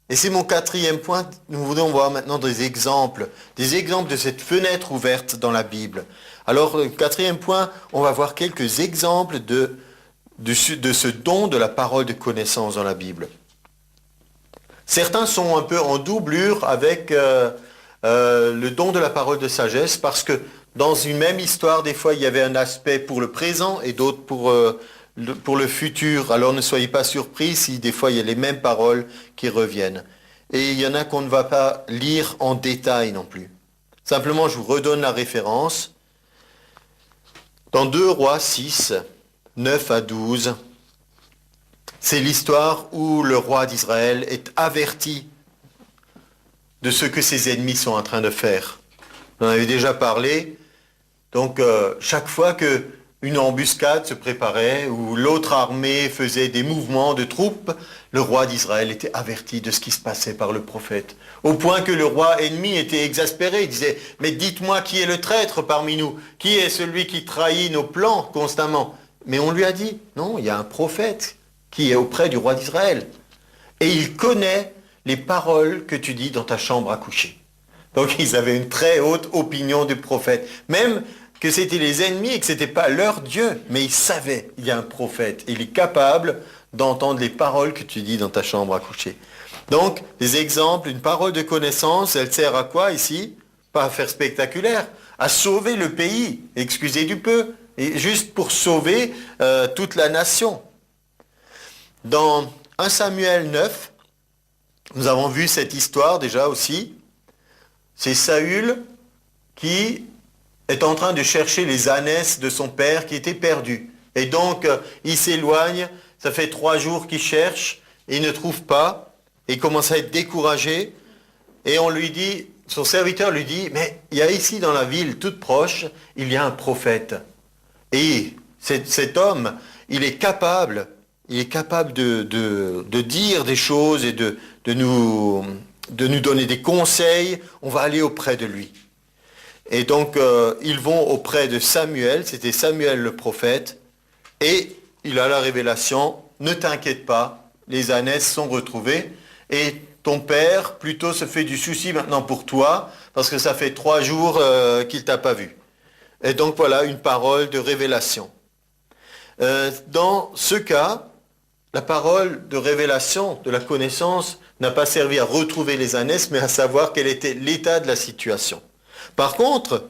Et c'est mon quatrième point. Nous voulons voir maintenant des exemples de cette fenêtre ouverte dans la Bible. Alors, le quatrième point, on va voir quelques exemples de ce don de la parole de connaissance dans la Bible. Certains sont un peu en doublure avec le don de la parole de sagesse, parce que dans une même histoire, des fois, il y avait un aspect pour le présent et d'autres pour le futur. Alors ne soyez pas surpris si des fois il y a les mêmes paroles qui reviennent. Et il y en a qu'on ne va pas lire en détail non plus. Simplement, je vous redonne la référence. Dans 2 Rois 6, 9 à 12, c'est l'histoire où le roi d'Israël est averti de ce que ses ennemis sont en train de faire. On en avait déjà parlé. Donc, chaque fois qu'une embuscade se préparait ou l'autre armée faisait des mouvements de troupes, le roi d'Israël était averti de ce qui se passait par le prophète. Au point que le roi ennemi était exaspéré. Il disait, mais dites-moi qui est le traître parmi nous? Qui est celui qui trahit nos plans constamment? Mais on lui a dit, non, il y a un prophète qui est auprès du roi d'Israël. Et il connaît les paroles que tu dis dans ta chambre à coucher. Donc ils avaient une très haute opinion du prophète. Même que c'était les ennemis et que ce n'était pas leur Dieu. Mais ils savaient, il y a un prophète. Il est capable d'entendre les paroles que tu dis dans ta chambre à coucher. Donc, des exemples, une parole de connaissance, elle sert à quoi ici? Pas à faire spectaculaire, à sauver le pays, excusez du peu, et juste pour sauver toute la nation. Dans 1 Samuel 9, nous avons vu cette histoire déjà aussi. C'est Saül qui est en train de chercher les ânesses de son père qui étaient perdus. Et donc, il s'éloigne, ça fait 3 jours qu'il cherche, et il ne trouve pas, et il commence à être découragé, et on lui dit, son serviteur lui dit, mais il y a ici dans la ville toute proche, il y a un prophète. Et cet homme, il est capable de dire des choses et de nous donner des conseils. On va aller auprès de lui. Et donc, ils vont auprès de Samuel, c'était Samuel le prophète, et il a la révélation, ne t'inquiète pas, les ânesses sont retrouvées, et ton père plutôt se fait du souci maintenant pour toi, parce que ça fait 3 jours qu'il t'a pas vu. Et donc voilà, une parole de révélation. Dans ce cas, la parole de révélation, de la connaissance, n'a pas servi à retrouver les ânesses, mais à savoir quel était l'état de la situation. Par contre,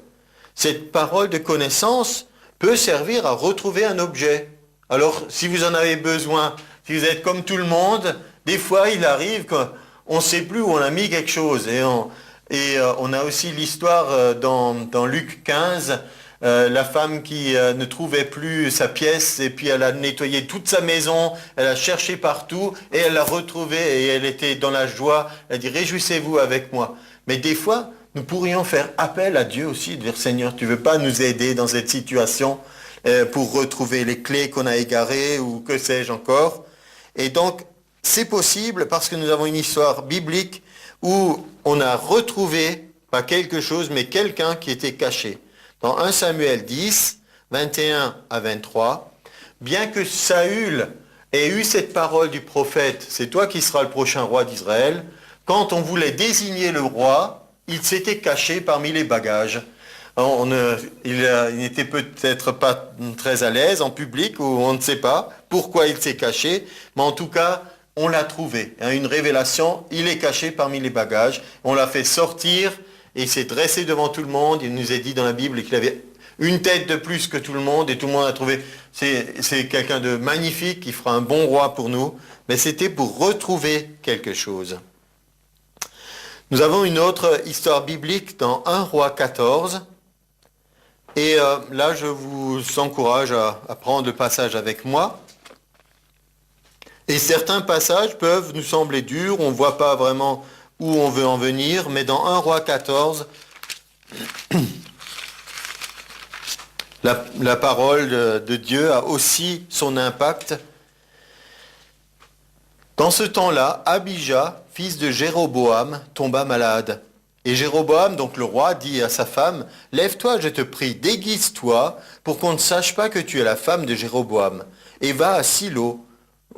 cette parole de connaissance peut servir à retrouver un objet. Alors, si vous en avez besoin, si vous êtes comme tout le monde, des fois, il arrive qu'on ne sait plus où on a mis quelque chose. Et on a aussi l'histoire dans Luc 15, la femme qui ne trouvait plus sa pièce, et puis elle a nettoyé toute sa maison, elle a cherché partout, et elle l'a retrouvée, et elle était dans la joie. Elle a dit, réjouissez-vous avec moi. Mais des fois, nous pourrions faire appel à Dieu aussi, dire, Seigneur, tu ne veux pas nous aider dans cette situation pour retrouver les clés qu'on a égarées, ou que sais-je encore. Et donc, c'est possible parce que nous avons une histoire biblique où on a retrouvé, pas quelque chose, mais quelqu'un qui était caché. Dans 1 Samuel 10, 21 à 23, bien que Saül ait eu cette parole du prophèt, c'est toi qui seras le prochain roi d'Israël, quand on voulait désigner le roi, il s'était caché parmi les bagages. Il n'était peut-être pas très à l'aise en public, ou on ne sait pas pourquoi il s'est caché, mais en tout cas, on l'a trouvé. Une révélation, il est caché parmi les bagages. On l'a fait sortir, et il s'est dressé devant tout le monde. Il nous est dit dans la Bible qu'il avait une tête de plus que tout le monde, et tout le monde a trouvé, c'est quelqu'un de magnifique, qui fera un bon roi pour nous, mais c'était pour retrouver quelque chose. Nous avons une autre histoire biblique dans 1 Roi 14, et là je vous encourage à prendre le passage avec moi. Et certains passages peuvent nous sembler durs, on ne voit pas vraiment où on veut en venir, mais dans 1 Roi 14, la parole de Dieu a aussi son impact. Dans ce temps-là, Abijah, fils de Jéroboam, tomba malade. Et Jéroboam, donc le roi, dit à sa femme, « Lève-toi, je te prie, déguise-toi, pour qu'on ne sache pas que tu es la femme de Jéroboam, et va à Silo,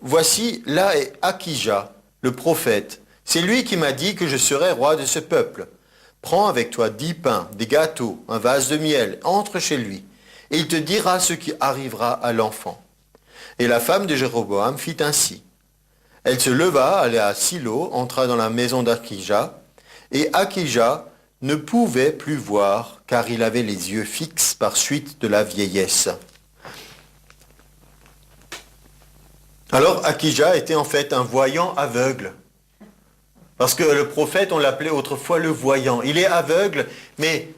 voici, là est Akija, le prophète. C'est lui qui m'a dit que je serais roi de ce peuple. Prends avec toi 10 pains, des gâteaux, un vase de miel, entre chez lui, et il te dira ce qui arrivera à l'enfant. Et la femme de Jéroboam fit ainsi. Elle se leva, alla à Silo, entra dans la maison d'Akija, et Akija ne pouvait plus voir, car il avait les yeux fixes par suite de la vieillesse. Alors Akija était en fait un voyant aveugle. Parce que le prophète, on l'appelait autrefois le voyant. Il est aveugle, mais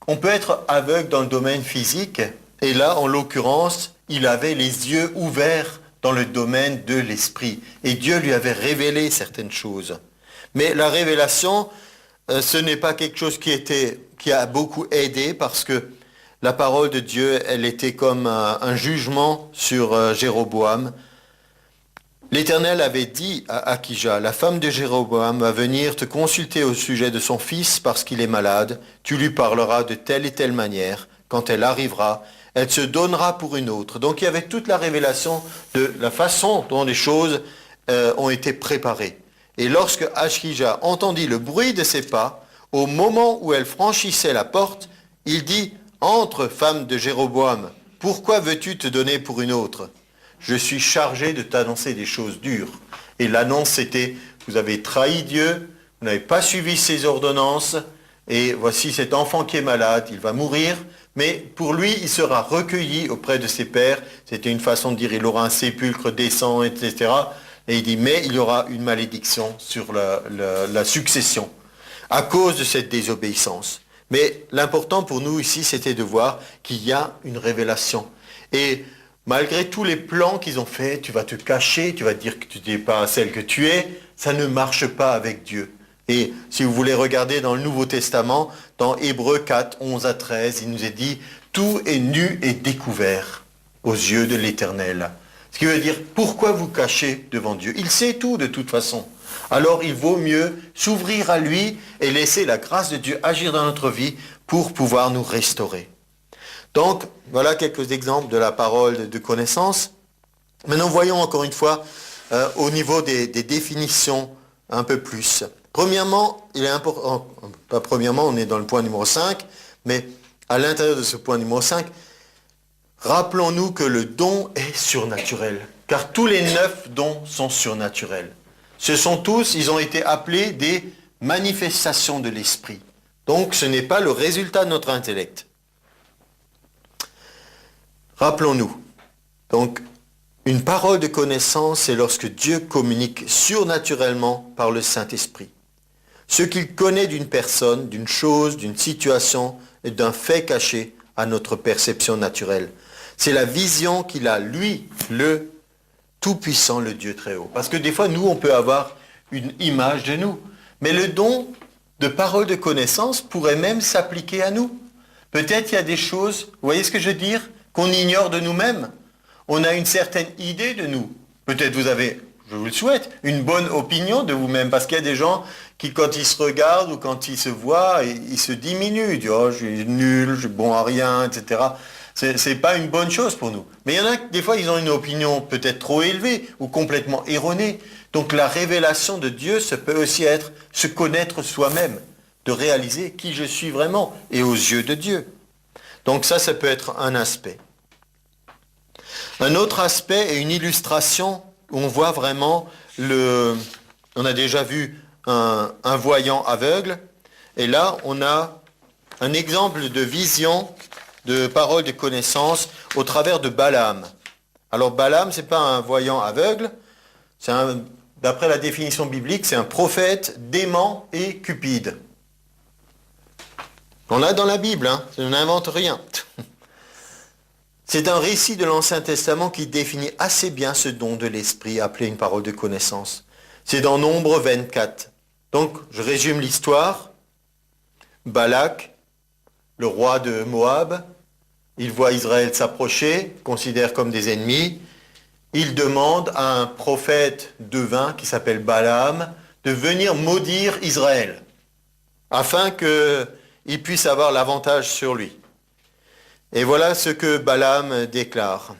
on peut être aveugle dans le domaine physique. Et là, en l'occurrence, il avait les yeux ouverts dans le domaine de l'esprit. Et Dieu lui avait révélé certaines choses. Mais la révélation, ce n'est pas quelque chose qui a beaucoup aidé, parce que la parole de Dieu, elle était comme un jugement sur Jéroboam. L'Éternel avait dit à Akija, la femme de Jéroboam va venir te consulter au sujet de son fils parce qu'il est malade. Tu lui parleras de telle et telle manière. Quand elle arrivera, elle se donnera pour une autre. Donc il y avait toute la révélation de la façon dont les choses ont été préparées. Et lorsque Akija entendit le bruit de ses pas, au moment où elle franchissait la porte, il dit, « Entre, femme de Jéroboam, pourquoi veux-tu te donner pour une autre ? Je suis chargé de t'annoncer des choses dures. » Et l'annonce c'était, vous avez trahi Dieu, vous n'avez pas suivi ses ordonnances, et voici cet enfant qui est malade, il va mourir, mais pour lui, il sera recueilli auprès de ses pères. C'était une façon de dire, il aura un sépulcre décent, etc. Et il dit, mais il y aura une malédiction sur la succession, à cause de cette désobéissance. Mais l'important pour nous ici, c'était de voir qu'il y a une révélation. Et malgré tous les plans qu'ils ont faits, tu vas te cacher, tu vas dire que tu n'es pas celle que tu es, ça ne marche pas avec Dieu. Et si vous voulez regarder dans le Nouveau Testament, dans Hébreux 4, 11 à 13, il nous est dit « Tout est nu et découvert aux yeux de l'Éternel ». Ce qui veut dire « Pourquoi vous cachez devant Dieu ?» Il sait tout de toute façon. Alors il vaut mieux s'ouvrir à lui et laisser la grâce de Dieu agir dans notre vie pour pouvoir nous restaurer. Donc, voilà quelques exemples de la parole de connaissance. Maintenant, voyons encore une fois au niveau des définitions un peu plus. Premièrement, il est important, pas premièrement, on est dans le point numéro 5, mais à l'intérieur de ce point numéro 5, rappelons-nous que le don est surnaturel, car tous les 9 dons sont surnaturels. Ce sont tous, ils ont été appelés des manifestations de l'esprit. Donc, ce n'est pas le résultat de notre intellect. Rappelons-nous, donc, une parole de connaissance, c'est lorsque Dieu communique surnaturellement par le Saint-Esprit. Ce qu'il connaît d'une personne, d'une chose, d'une situation et d'un fait caché à notre perception naturelle. C'est la vision qu'il a, lui, le Tout-Puissant, le Dieu très haut. Parce que des fois, nous, on peut avoir une image de nous. Mais le don de parole de connaissance pourrait même s'appliquer à nous. Peut-être il y a des choses, vous voyez ce que je veux dire, qu'on ignore de nous-mêmes. On a une certaine idée de nous. Peut-être vous avez, je vous le souhaite, une bonne opinion de vous-même. Parce qu'il y a des gens qui, quand ils se regardent ou quand ils se voient, ils se diminuent. Ils disent, oh, je suis nul, je suis bon à rien, etc. C'est pas une bonne chose pour nous. Mais il y en a, des fois, ils ont une opinion peut-être trop élevée ou complètement erronée. Donc la révélation de Dieu, ça peut aussi être se connaître soi-même, de réaliser qui je suis vraiment et aux yeux de Dieu. Donc ça peut être un aspect. Un autre aspect est une illustration où on voit vraiment on a déjà vu un voyant aveugle, et là on a un exemple de vision, de parole de connaissance au travers de Balaam. Alors Balaam, c'est pas un voyant aveugle, d'après la définition biblique, c'est un prophète dément et cupide. On l'a dans la Bible, hein, je n'invente rien. C'est un récit de l'Ancien Testament qui définit assez bien ce don de l'esprit appelé une parole de connaissance. C'est dans Nombre 24. Donc, je résume l'histoire. Balak, le roi de Moab, il voit Israël s'approcher, considère comme des ennemis. Il demande à un prophète devin qui s'appelle Balaam de venir maudire Israël, afin qu'il puisse avoir l'avantage sur lui. Et voilà ce que Balaam déclare.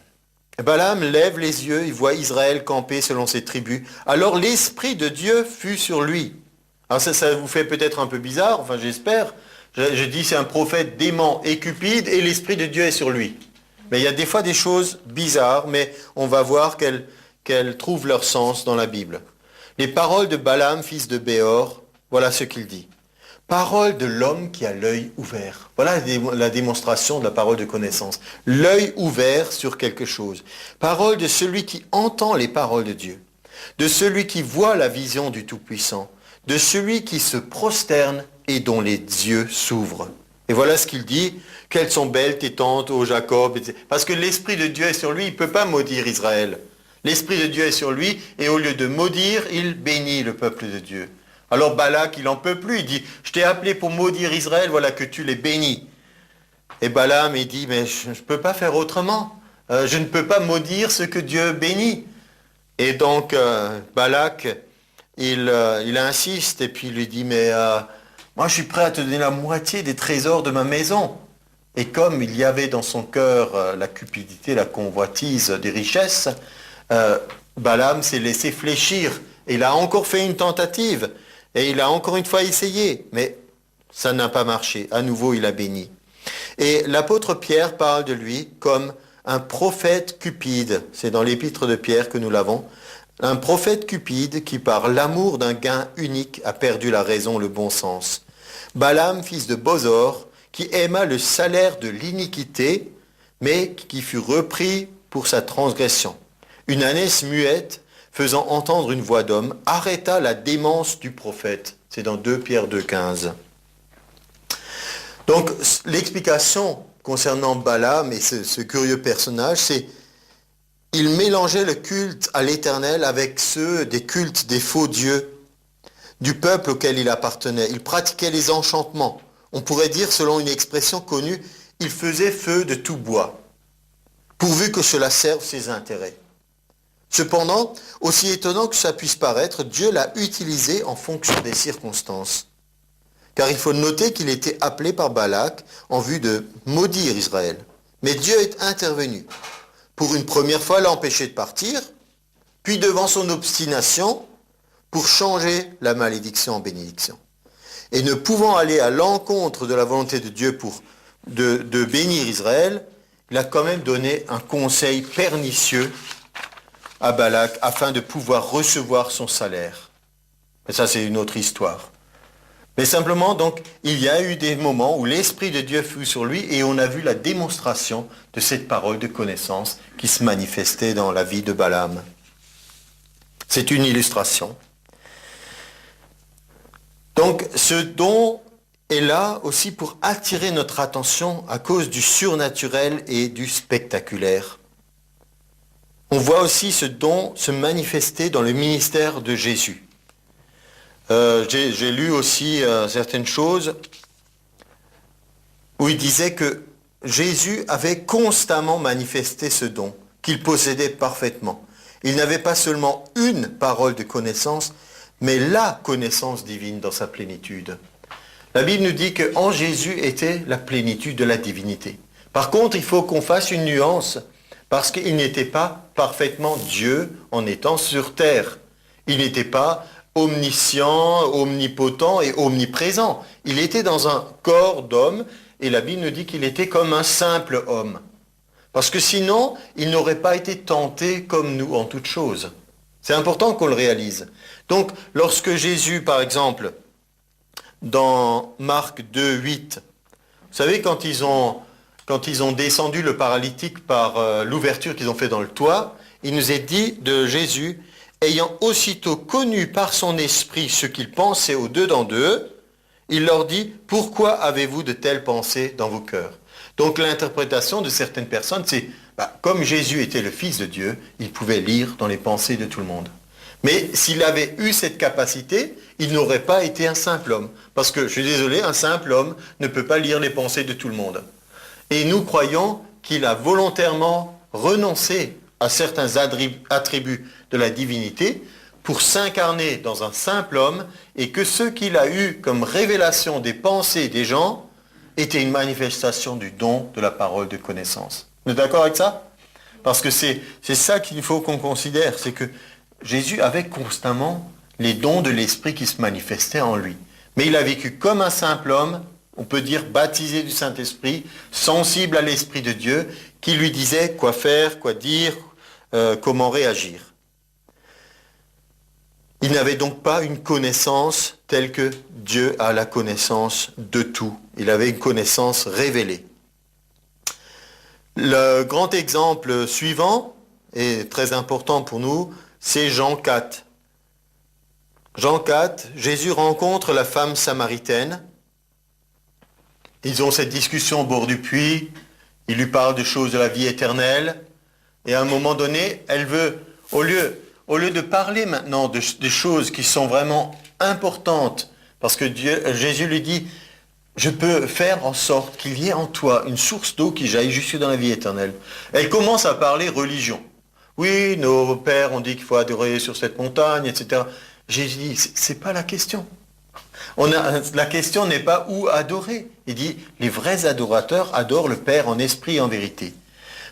Balaam lève les yeux, il voit Israël camper selon ses tribus. Alors l'Esprit de Dieu fut sur lui. Alors ça vous fait peut-être un peu bizarre, enfin j'espère. Je dis c'est un prophète dément et cupide et l'Esprit de Dieu est sur lui. Mais il y a des fois des choses bizarres, mais on va voir qu'elles trouvent leur sens dans la Bible. Les paroles de Balaam, fils de Béor, voilà ce qu'il dit. Parole de l'homme qui a l'œil ouvert. Voilà la démonstration de la parole de connaissance. L'œil ouvert sur quelque chose. Parole de celui qui entend les paroles de Dieu. De celui qui voit la vision du Tout-Puissant. De celui qui se prosterne et dont les yeux s'ouvrent. Et voilà ce qu'il dit. Quelles sont belles tes tentes, ô Jacob. Parce que l'Esprit de Dieu est sur lui, il ne peut pas maudire Israël. L'Esprit de Dieu est sur lui et au lieu de maudire, il bénit le peuple de Dieu. Alors Balak, il n'en peut plus, il dit, je t'ai appelé pour maudire Israël, voilà que tu les bénis. Et Balaam, il dit, mais je ne peux pas faire autrement. Je ne peux pas maudire ce que Dieu bénit. Et donc Balak, il insiste et puis il lui dit, mais moi je suis prêt à te donner la moitié des trésors de ma maison. Et comme il y avait dans son cœur la cupidité, la convoitise des richesses, Balaam s'est laissé fléchir. Et il a encore fait une tentative. Et il a encore une fois essayé, mais ça n'a pas marché. À nouveau, il a béni. Et l'apôtre Pierre parle de lui comme un prophète cupide. C'est dans l'épître de Pierre que nous l'avons. Un prophète cupide qui, par l'amour d'un gain unique, a perdu la raison, le bon sens. Balaam, fils de Bosor, qui aima le salaire de l'iniquité, mais qui fut repris pour sa transgression. Une ânesse muette, faisant entendre une voix d'homme, arrêta la démence du prophète. C'est dans 2 Pierre 2,15. Donc l'explication concernant Balaam et ce curieux personnage, c'est il mélangeait le culte à l'Éternel avec ceux des cultes des faux dieux du peuple auquel il appartenait. Il pratiquait les enchantements. On pourrait dire, selon une expression connue, il faisait feu de tout bois, pourvu que cela serve ses intérêts. Cependant, aussi étonnant que ça puisse paraître, Dieu l'a utilisé en fonction des circonstances. Car il faut noter qu'il était appelé par Balak en vue de maudire Israël. Mais Dieu est intervenu. Pour une première fois, l'empêcher de partir, puis devant son obstination, pour changer la malédiction en bénédiction. Et ne pouvant aller à l'encontre de la volonté de Dieu de bénir Israël, il a quand même donné un conseil pernicieux à Balak afin de pouvoir recevoir son salaire. Mais ça, c'est une autre histoire. Mais simplement, donc, il y a eu des moments où l'Esprit de Dieu fut sur lui et on a vu la démonstration de cette parole de connaissance qui se manifestait dans la vie de Balaam. C'est une illustration. Donc, ce don est là aussi pour attirer notre attention à cause du surnaturel et du spectaculaire. On voit aussi ce don se manifester dans le ministère de Jésus. J'ai lu aussi certaines choses où il disait que Jésus avait constamment manifesté ce don, qu'il possédait parfaitement. Il n'avait pas seulement une parole de connaissance, mais la connaissance divine dans sa plénitude. La Bible nous dit qu'en Jésus était la plénitude de la divinité. Par contre, il faut qu'on fasse une nuance, parce qu'il n'était pas parfaitement Dieu en étant sur terre. Il n'était pas omniscient, omnipotent et omniprésent. Il était dans un corps d'homme et la Bible nous dit qu'il était comme un simple homme. Parce que sinon, il n'aurait pas été tenté comme nous en toutes choses. C'est important qu'on le réalise. Donc, lorsque Jésus, par exemple, dans Marc 2, 8, vous savez, quand ils ont descendu le paralytique par l'ouverture qu'ils ont fait dans le toit, il nous est dit de Jésus, ayant aussitôt connu par son esprit ce qu'il pensait au dedans d'eux, il leur dit, pourquoi avez-vous de telles pensées dans vos cœurs? Donc l'interprétation de certaines personnes, c'est, comme Jésus était le Fils de Dieu, il pouvait lire dans les pensées de tout le monde. Mais s'il avait eu cette capacité, il n'aurait pas été un simple homme. Parce que, je suis désolé, un simple homme ne peut pas lire les pensées de tout le monde. Et nous croyons qu'il a volontairement renoncé à certains attributs de la divinité pour s'incarner dans un simple homme et que ce qu'il a eu comme révélation des pensées des gens était une manifestation du don de la parole de connaissance. Vous êtes d'accord avec ça? Parce que c'est ça qu'il faut qu'on considère, c'est que Jésus avait constamment les dons de l'Esprit qui se manifestaient en lui. Mais il a vécu comme un simple homme, on peut dire baptisé du Saint-Esprit, sensible à l'Esprit de Dieu, qui lui disait quoi faire, quoi dire, comment réagir. Il n'avait donc pas une connaissance telle que Dieu a la connaissance de tout. Il avait une connaissance révélée. Le grand exemple suivant, et très important pour nous, c'est Jean 4. Jean 4, Jésus rencontre la femme samaritaine. Ils ont cette discussion au bord du puits. Il lui parle de choses de la vie éternelle. Et à un moment donné, elle veut, au lieu de parler maintenant des choses qui sont vraiment importantes, parce que Jésus lui dit, je peux faire en sorte qu'il y ait en toi une source d'eau qui jaillit jusque dans la vie éternelle. Elle commence à parler religion. Oui, nos pères ont dit qu'il faut adorer sur cette montagne, etc. Jésus dit, c'est pas la question. La question n'est pas où adorer. Il dit, les vrais adorateurs adorent le Père en esprit et en vérité.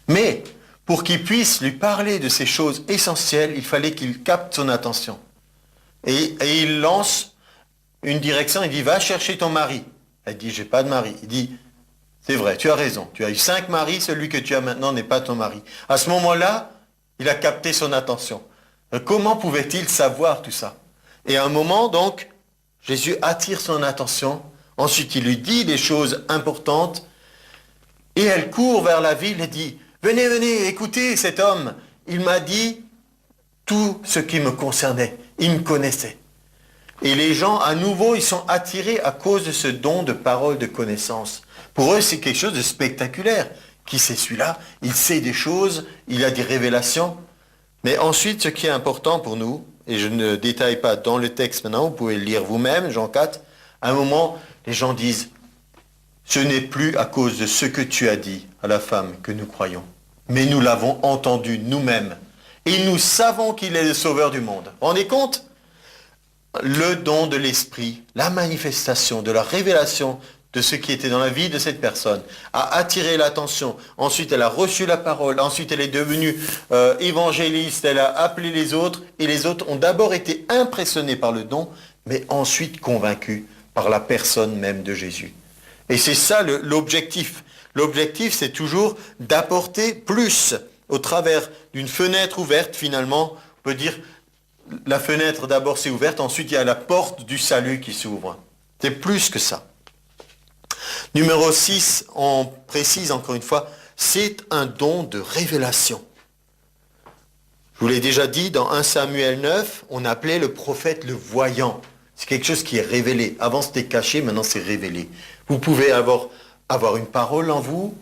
Mais, pour qu'il puisse lui parler de ces choses essentielles, il fallait qu'il capte son attention. Et il lance une direction, il dit, va chercher ton mari. Elle dit, j'ai pas de mari. Il dit, c'est vrai, tu as raison. Tu as eu 5 maris, celui que tu as maintenant n'est pas ton mari. À ce moment-là, il a capté son attention. Comment pouvait-il savoir tout ça? Et à un moment, donc, Jésus attire son attention. Ensuite, il lui dit des choses importantes. Et elle court vers la ville et dit, venez, venez, écoutez cet homme. Il m'a dit tout ce qui me concernait. Il me connaissait. Et les gens, à nouveau, ils sont attirés à cause de ce don de parole de connaissance. Pour eux, c'est quelque chose de spectaculaire. Qui c'est celui-là? Il sait des choses, il a des révélations. Mais ensuite, ce qui est important pour nous, et je ne détaille pas dans le texte maintenant, vous pouvez le lire vous-même, Jean 4, à un moment, les gens disent, ce n'est plus à cause de ce que tu as dit à la femme que nous croyons, mais nous l'avons entendu nous-mêmes. Et nous savons qu'il est le sauveur du monde. Vous vous rendez compte? Le don de l'esprit, la manifestation de la révélation de ce qui était dans la vie de cette personne, a attiré l'attention. Ensuite, elle a reçu la parole. Ensuite, elle est devenue évangéliste. Elle a appelé les autres. Et les autres ont d'abord été impressionnés par le don, mais ensuite convaincus par la personne même de Jésus. Et c'est ça l'objectif. L'objectif, c'est toujours d'apporter plus au travers d'une fenêtre ouverte, finalement. On peut dire, la fenêtre d'abord c'est ouverte, ensuite il y a la porte du salut qui s'ouvre. C'est plus que ça. Numéro 6, on précise encore une fois, c'est un don de révélation. Je vous l'ai déjà dit, dans 1 Samuel 9, on appelait le prophète le voyant. C'est quelque chose qui est révélé. Avant c'était caché, maintenant c'est révélé. Vous pouvez avoir une parole en vous,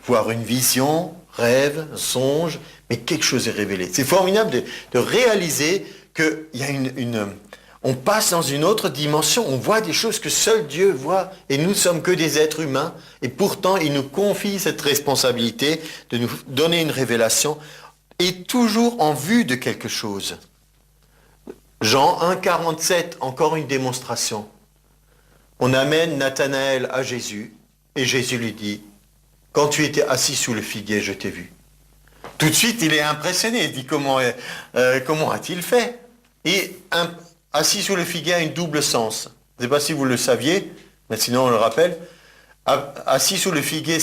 voir une vision, rêve, un songe, mais quelque chose est révélé. C'est formidable de réaliser qu'il y a on passe dans une autre dimension, on voit des choses que seul Dieu voit, et nous ne sommes que des êtres humains, et pourtant il nous confie cette responsabilité de nous donner une révélation, et toujours en vue de quelque chose. Jean 1,47, encore une démonstration. On amène Nathanaël à Jésus, et Jésus lui dit, « Quand tu étais assis sous le figuier, je t'ai vu. » Tout de suite, il est impressionné, il dit, comment a-t-il fait? Et assis sous le figuier a un double sens. Je ne sais pas si vous le saviez, mais sinon on le rappelle. Assis sous le figuier,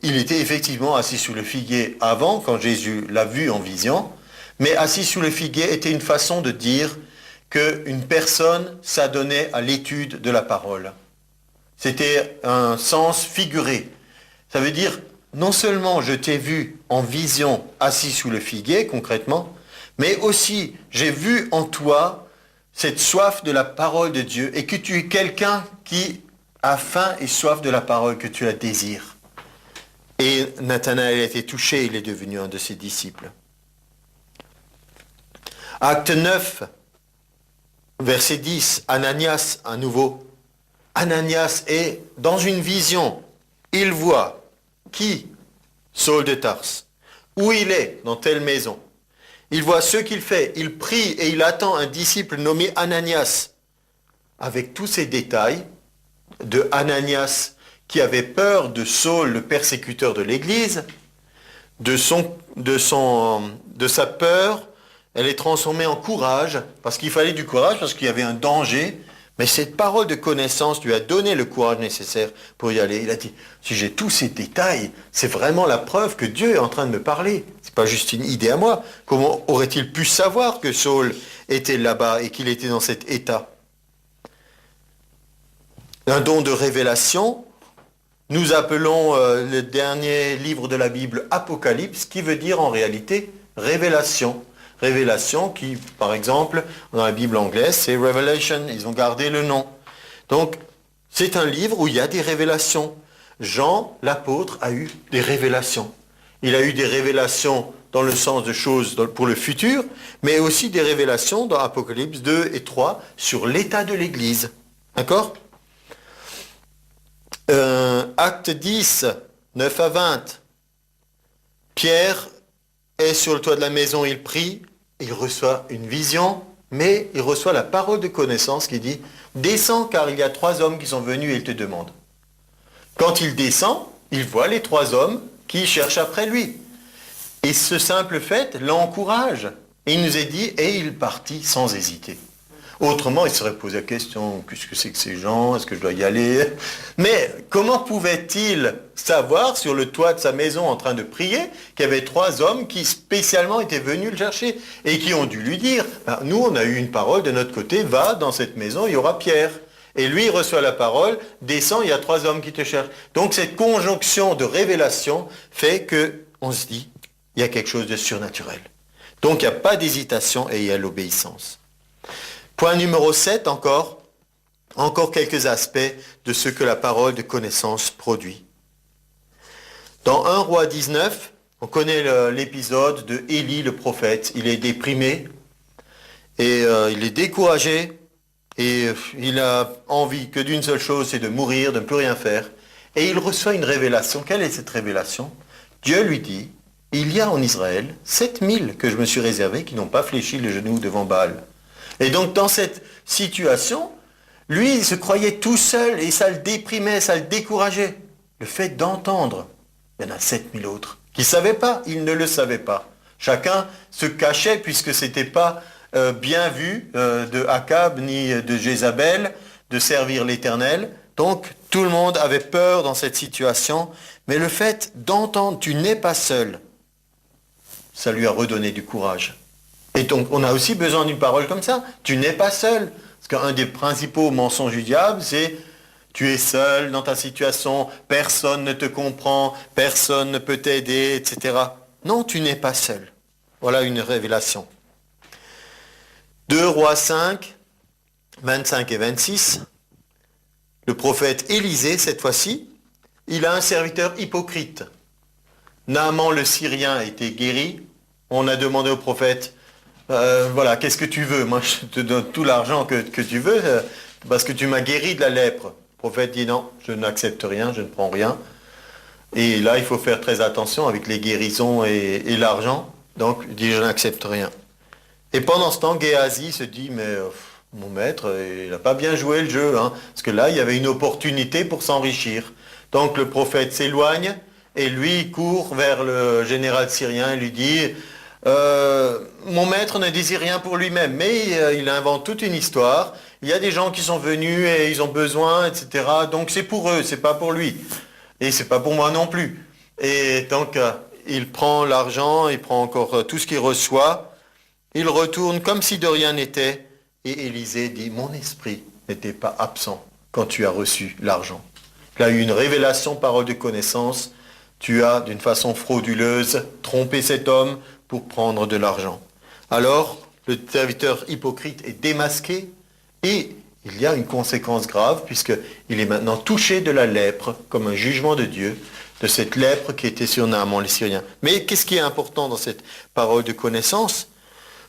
il était effectivement assis sous le figuier avant, quand Jésus l'a vu en vision, mais assis sous le figuier était une façon de dire qu'une personne s'adonnait à l'étude de la parole. C'était un sens figuré. Ça veut dire, non seulement je t'ai vu en vision assis sous le figuier, concrètement, mais aussi j'ai vu en toi cette soif de la parole de Dieu et que tu es quelqu'un qui a faim et soif de la parole, que tu la désires. Et Nathanaël a été touché, il est devenu un de ses disciples. Acte 9, verset 10, Ananias, à nouveau. Ananias est dans une vision. Il voit qui? Saul de Tarse. Où il est? Dans telle maison. Il voit ce qu'il fait. Il prie et il attend un disciple nommé Ananias. Avec tous ces détails de Ananias qui avait peur de Saul, le persécuteur de l'Église, de sa peur, elle est transformée en courage, parce qu'il fallait du courage, parce qu'il y avait un danger. Mais cette parole de connaissance lui a donné le courage nécessaire pour y aller. Il a dit, si j'ai tous ces détails, c'est vraiment la preuve que Dieu est en train de me parler. C'est pas juste une idée à moi. Comment aurait-il pu savoir que Saul était là-bas et qu'il était dans cet état? Un don de révélation, nous appelons le dernier livre de la Bible Apocalypse, qui veut dire en réalité révélation. Révélation qui, par exemple, dans la Bible anglaise, c'est Revelation. Ils ont gardé le nom. Donc, c'est un livre où il y a des révélations. Jean, l'apôtre, a eu des révélations. Il a eu des révélations dans le sens de choses pour le futur, mais aussi des révélations dans Apocalypse 2 et 3 sur l'état de l'Église. D'accord ? Acte 10, 9 à 20. Pierre est sur le toit de la maison, il prie, il reçoit une vision, mais il reçoit la parole de connaissance qui dit « Descends car il y a 3 hommes qui sont venus et ils te demandent. » Quand il descend, il voit les 3 hommes qui cherchent après lui. Et ce simple fait l'encourage. Et il nous est dit « Et il partit sans hésiter. » Autrement, il serait posé la question, qu'est-ce que c'est que ces gens? Est-ce que je dois y aller? Mais comment pouvait-il savoir sur le toit de sa maison en train de prier qu'il y avait 3 hommes qui spécialement étaient venus le chercher et qui ont dû lui dire, nous on a eu une parole de notre côté, va dans cette maison, il y aura Pierre. Et lui il reçoit la parole, descend, il y a 3 hommes qui te cherchent. Donc cette conjonction de révélation fait qu'on se dit, il y a quelque chose de surnaturel. Donc il n'y a pas d'hésitation et il y a l'obéissance. Point numéro 7 encore quelques aspects de ce que la parole de connaissance produit. Dans 1 Roi 19, on connaît l'épisode de Élie le prophète. Il est déprimé et il est découragé et il a envie que d'une seule chose, c'est de mourir, de ne plus rien faire. Et il reçoit une révélation. Quelle est cette révélation? Dieu lui dit, il y a en Israël 7000 que je me suis réservés qui n'ont pas fléchi le genou devant Baal. Et donc dans cette situation, lui, il se croyait tout seul et ça le déprimait, ça le décourageait. Le fait d'entendre, il y en a 7000 autres qui ne savaient pas, ils ne le savaient pas. Chacun se cachait puisque ce n'était pas bien vu de Akab ni de Jézabel de servir l'Éternel. Donc tout le monde avait peur dans cette situation. Mais le fait d'entendre, tu n'es pas seul, ça lui a redonné du courage. Et donc, on a aussi besoin d'une parole comme ça. Tu n'es pas seul. Parce qu'un des principaux mensonges du diable, c'est tu es seul dans ta situation, personne ne te comprend, personne ne peut t'aider, etc. Non, tu n'es pas seul. Voilà une révélation. 2 Rois 5, 25 et 26. Le prophète Élisée, cette fois-ci, il a un serviteur hypocrite. Naaman le Syrien a été guéri. On a demandé au prophète, voilà, qu'est-ce que tu veux? Moi, je te donne tout l'argent que tu veux, parce que tu m'as guéri de la lèpre. Le prophète dit non, je n'accepte rien, je ne prends rien. Et là, il faut faire très attention avec les guérisons et l'argent. Donc, il dit, je n'accepte rien. Et pendant ce temps, Géasi se dit, mais mon maître, il n'a pas bien joué le jeu, hein, parce que là, il y avait une opportunité pour s'enrichir. Donc, le prophète s'éloigne, et lui court vers le général syrien et lui dit, mon maître ne désire rien pour lui-même, mais il invente toute une histoire. Il y a des gens qui sont venus et ils ont besoin, etc. Donc c'est pour eux, c'est pas pour lui. Et c'est pas pour moi non plus. Et donc il prend l'argent, il prend encore tout ce qu'il reçoit. Il retourne comme si de rien n'était. Et Élisée dit, mon esprit n'était pas absent quand tu as reçu l'argent. Il a eu une révélation, parole de connaissance. Tu as, d'une façon frauduleuse, trompé cet homme pour prendre de l'argent. Alors, le serviteur hypocrite est démasqué et il y a une conséquence grave puisqu'il est maintenant touché de la lèpre comme un jugement de Dieu, de cette lèpre qui était sur Naaman les Syriens. Mais qu'est-ce qui est important dans cette parole de connaissance?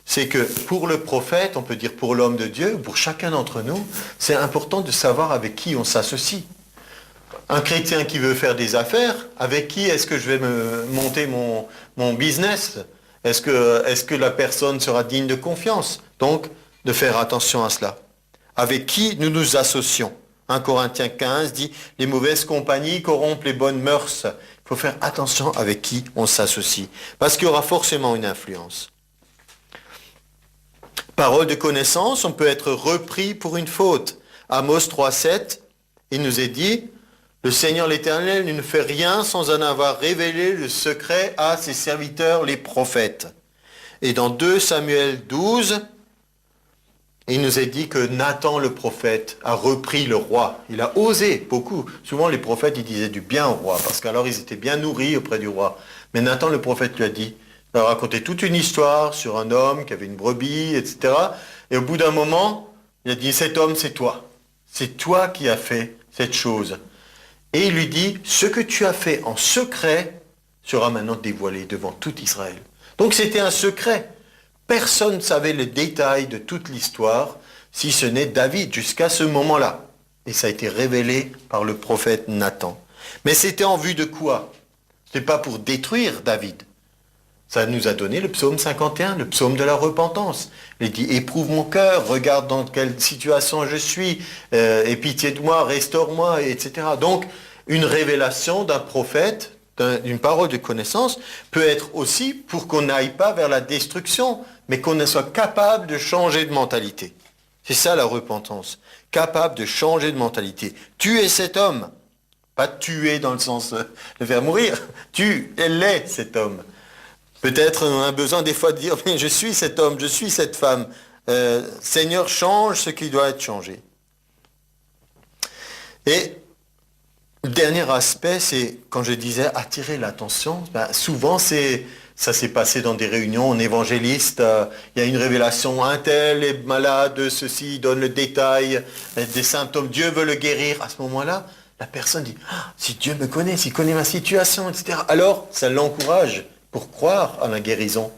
C'est que pour le prophète, on peut dire pour l'homme de Dieu, pour chacun d'entre nous, c'est important de savoir avec qui on s'associe. Un chrétien qui veut faire des affaires, avec qui est-ce que je vais monter mon business? Est-ce que la personne sera digne de confiance? Donc, de faire attention à cela. Avec qui nous nous associons? 1 Corinthiens 15 dit « Les mauvaises compagnies corrompent les bonnes mœurs. Il faut faire attention avec qui on s'associe, parce qu'il y aura forcément une influence. Parole de connaissance, on peut être repris pour une faute. Amos 3,7, il nous est dit, le Seigneur l'Éternel ne fait rien sans en avoir révélé le secret à ses serviteurs, les prophètes. Et dans 2 Samuel 12, il nous est dit que Nathan le prophète a repris le roi. Il a osé beaucoup. Souvent les prophètes, ils disaient du bien au roi, parce qu'alors ils étaient bien nourris auprès du roi. Mais Nathan le prophète lui a dit, il a raconté toute une histoire sur un homme qui avait une brebis, etc. Et au bout d'un moment, il a dit, cet homme, c'est toi. C'est toi qui as fait cette chose. Et il lui dit, ce que tu as fait en secret sera maintenant dévoilé devant tout Israël. Donc c'était un secret. Personne ne savait le détail de toute l'histoire, si ce n'est David, jusqu'à ce moment-là. Et ça a été révélé par le prophète Nathan. Mais c'était en vue de quoi? Ce n'est pas pour détruire David. Ça nous a donné le psaume 51, le psaume de la repentance. Il dit, éprouve mon cœur, regarde dans quelle situation je suis, aie pitié de moi, restaure-moi, etc. Donc, une révélation d'un prophète, d'une parole de connaissance, peut être aussi pour qu'on n'aille pas vers la destruction, mais qu'on soit capable de changer de mentalité. C'est ça la repentance. Capable de changer de mentalité. Tuer cet homme. Pas tuer dans le sens de le faire mourir. Elle est cet homme. Peut-être on a besoin des fois de dire, mais je suis cet homme, je suis cette femme. Seigneur, change ce qui doit être changé. Et le dernier aspect, c'est, quand je disais attirer l'attention, souvent ça s'est passé dans des réunions en évangéliste, il y a une révélation, un tel est malade, ceci donne le détail, des symptômes, Dieu veut le guérir. À ce moment-là, la personne dit, ah, si Dieu me connaît, s'il connaît ma situation, etc. Alors, ça l'encourage pour croire à la guérison.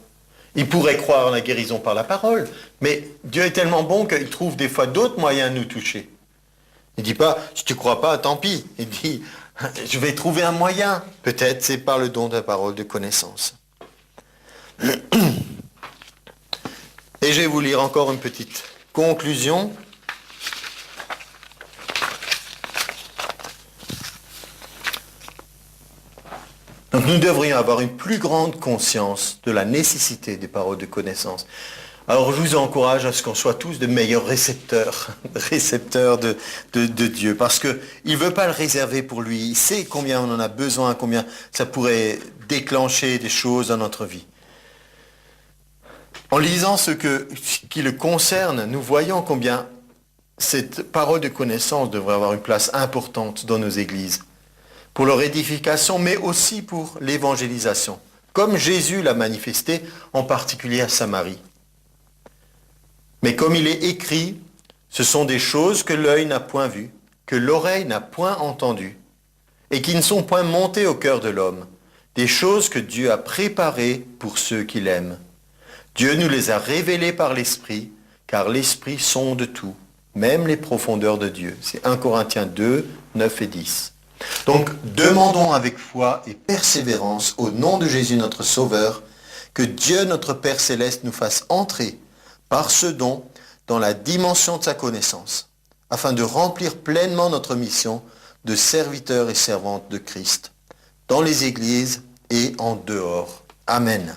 Il pourrait croire à la guérison par la parole, mais Dieu est tellement bon qu'il trouve des fois d'autres moyens de nous toucher. Il ne dit pas, si tu ne crois pas, tant pis. Il dit, je vais trouver un moyen. Peut-être c'est par le don de la parole de connaissance. Et je vais vous lire encore une petite conclusion. Donc nous devrions avoir une plus grande conscience de la nécessité des paroles de connaissance. Alors je vous encourage à ce qu'on soit tous de meilleurs récepteurs de Dieu, parce qu'il ne veut pas le réserver pour lui. Il sait combien on en a besoin, combien ça pourrait déclencher des choses dans notre vie. En lisant ce qui le concerne, nous voyons combien cette parole de connaissance devrait avoir une place importante dans nos églises, pour leur édification, mais aussi pour l'évangélisation, comme Jésus l'a manifesté, en particulier à Samarie. Mais comme il est écrit, ce sont des choses que l'œil n'a point vues, que l'oreille n'a point entendues, et qui ne sont point montées au cœur de l'homme, des choses que Dieu a préparées pour ceux qui l'aiment. Dieu nous les a révélées par l'Esprit, car l'Esprit sonde tout, même les profondeurs de Dieu. C'est 1 Corinthiens 2, 9 et 10. Donc, demandons avec foi et persévérance, au nom de Jésus notre Sauveur, que Dieu notre Père Céleste nous fasse entrer par ce don dans la dimension de sa connaissance, afin de remplir pleinement notre mission de serviteurs et servantes de Christ, dans les églises et en dehors. Amen.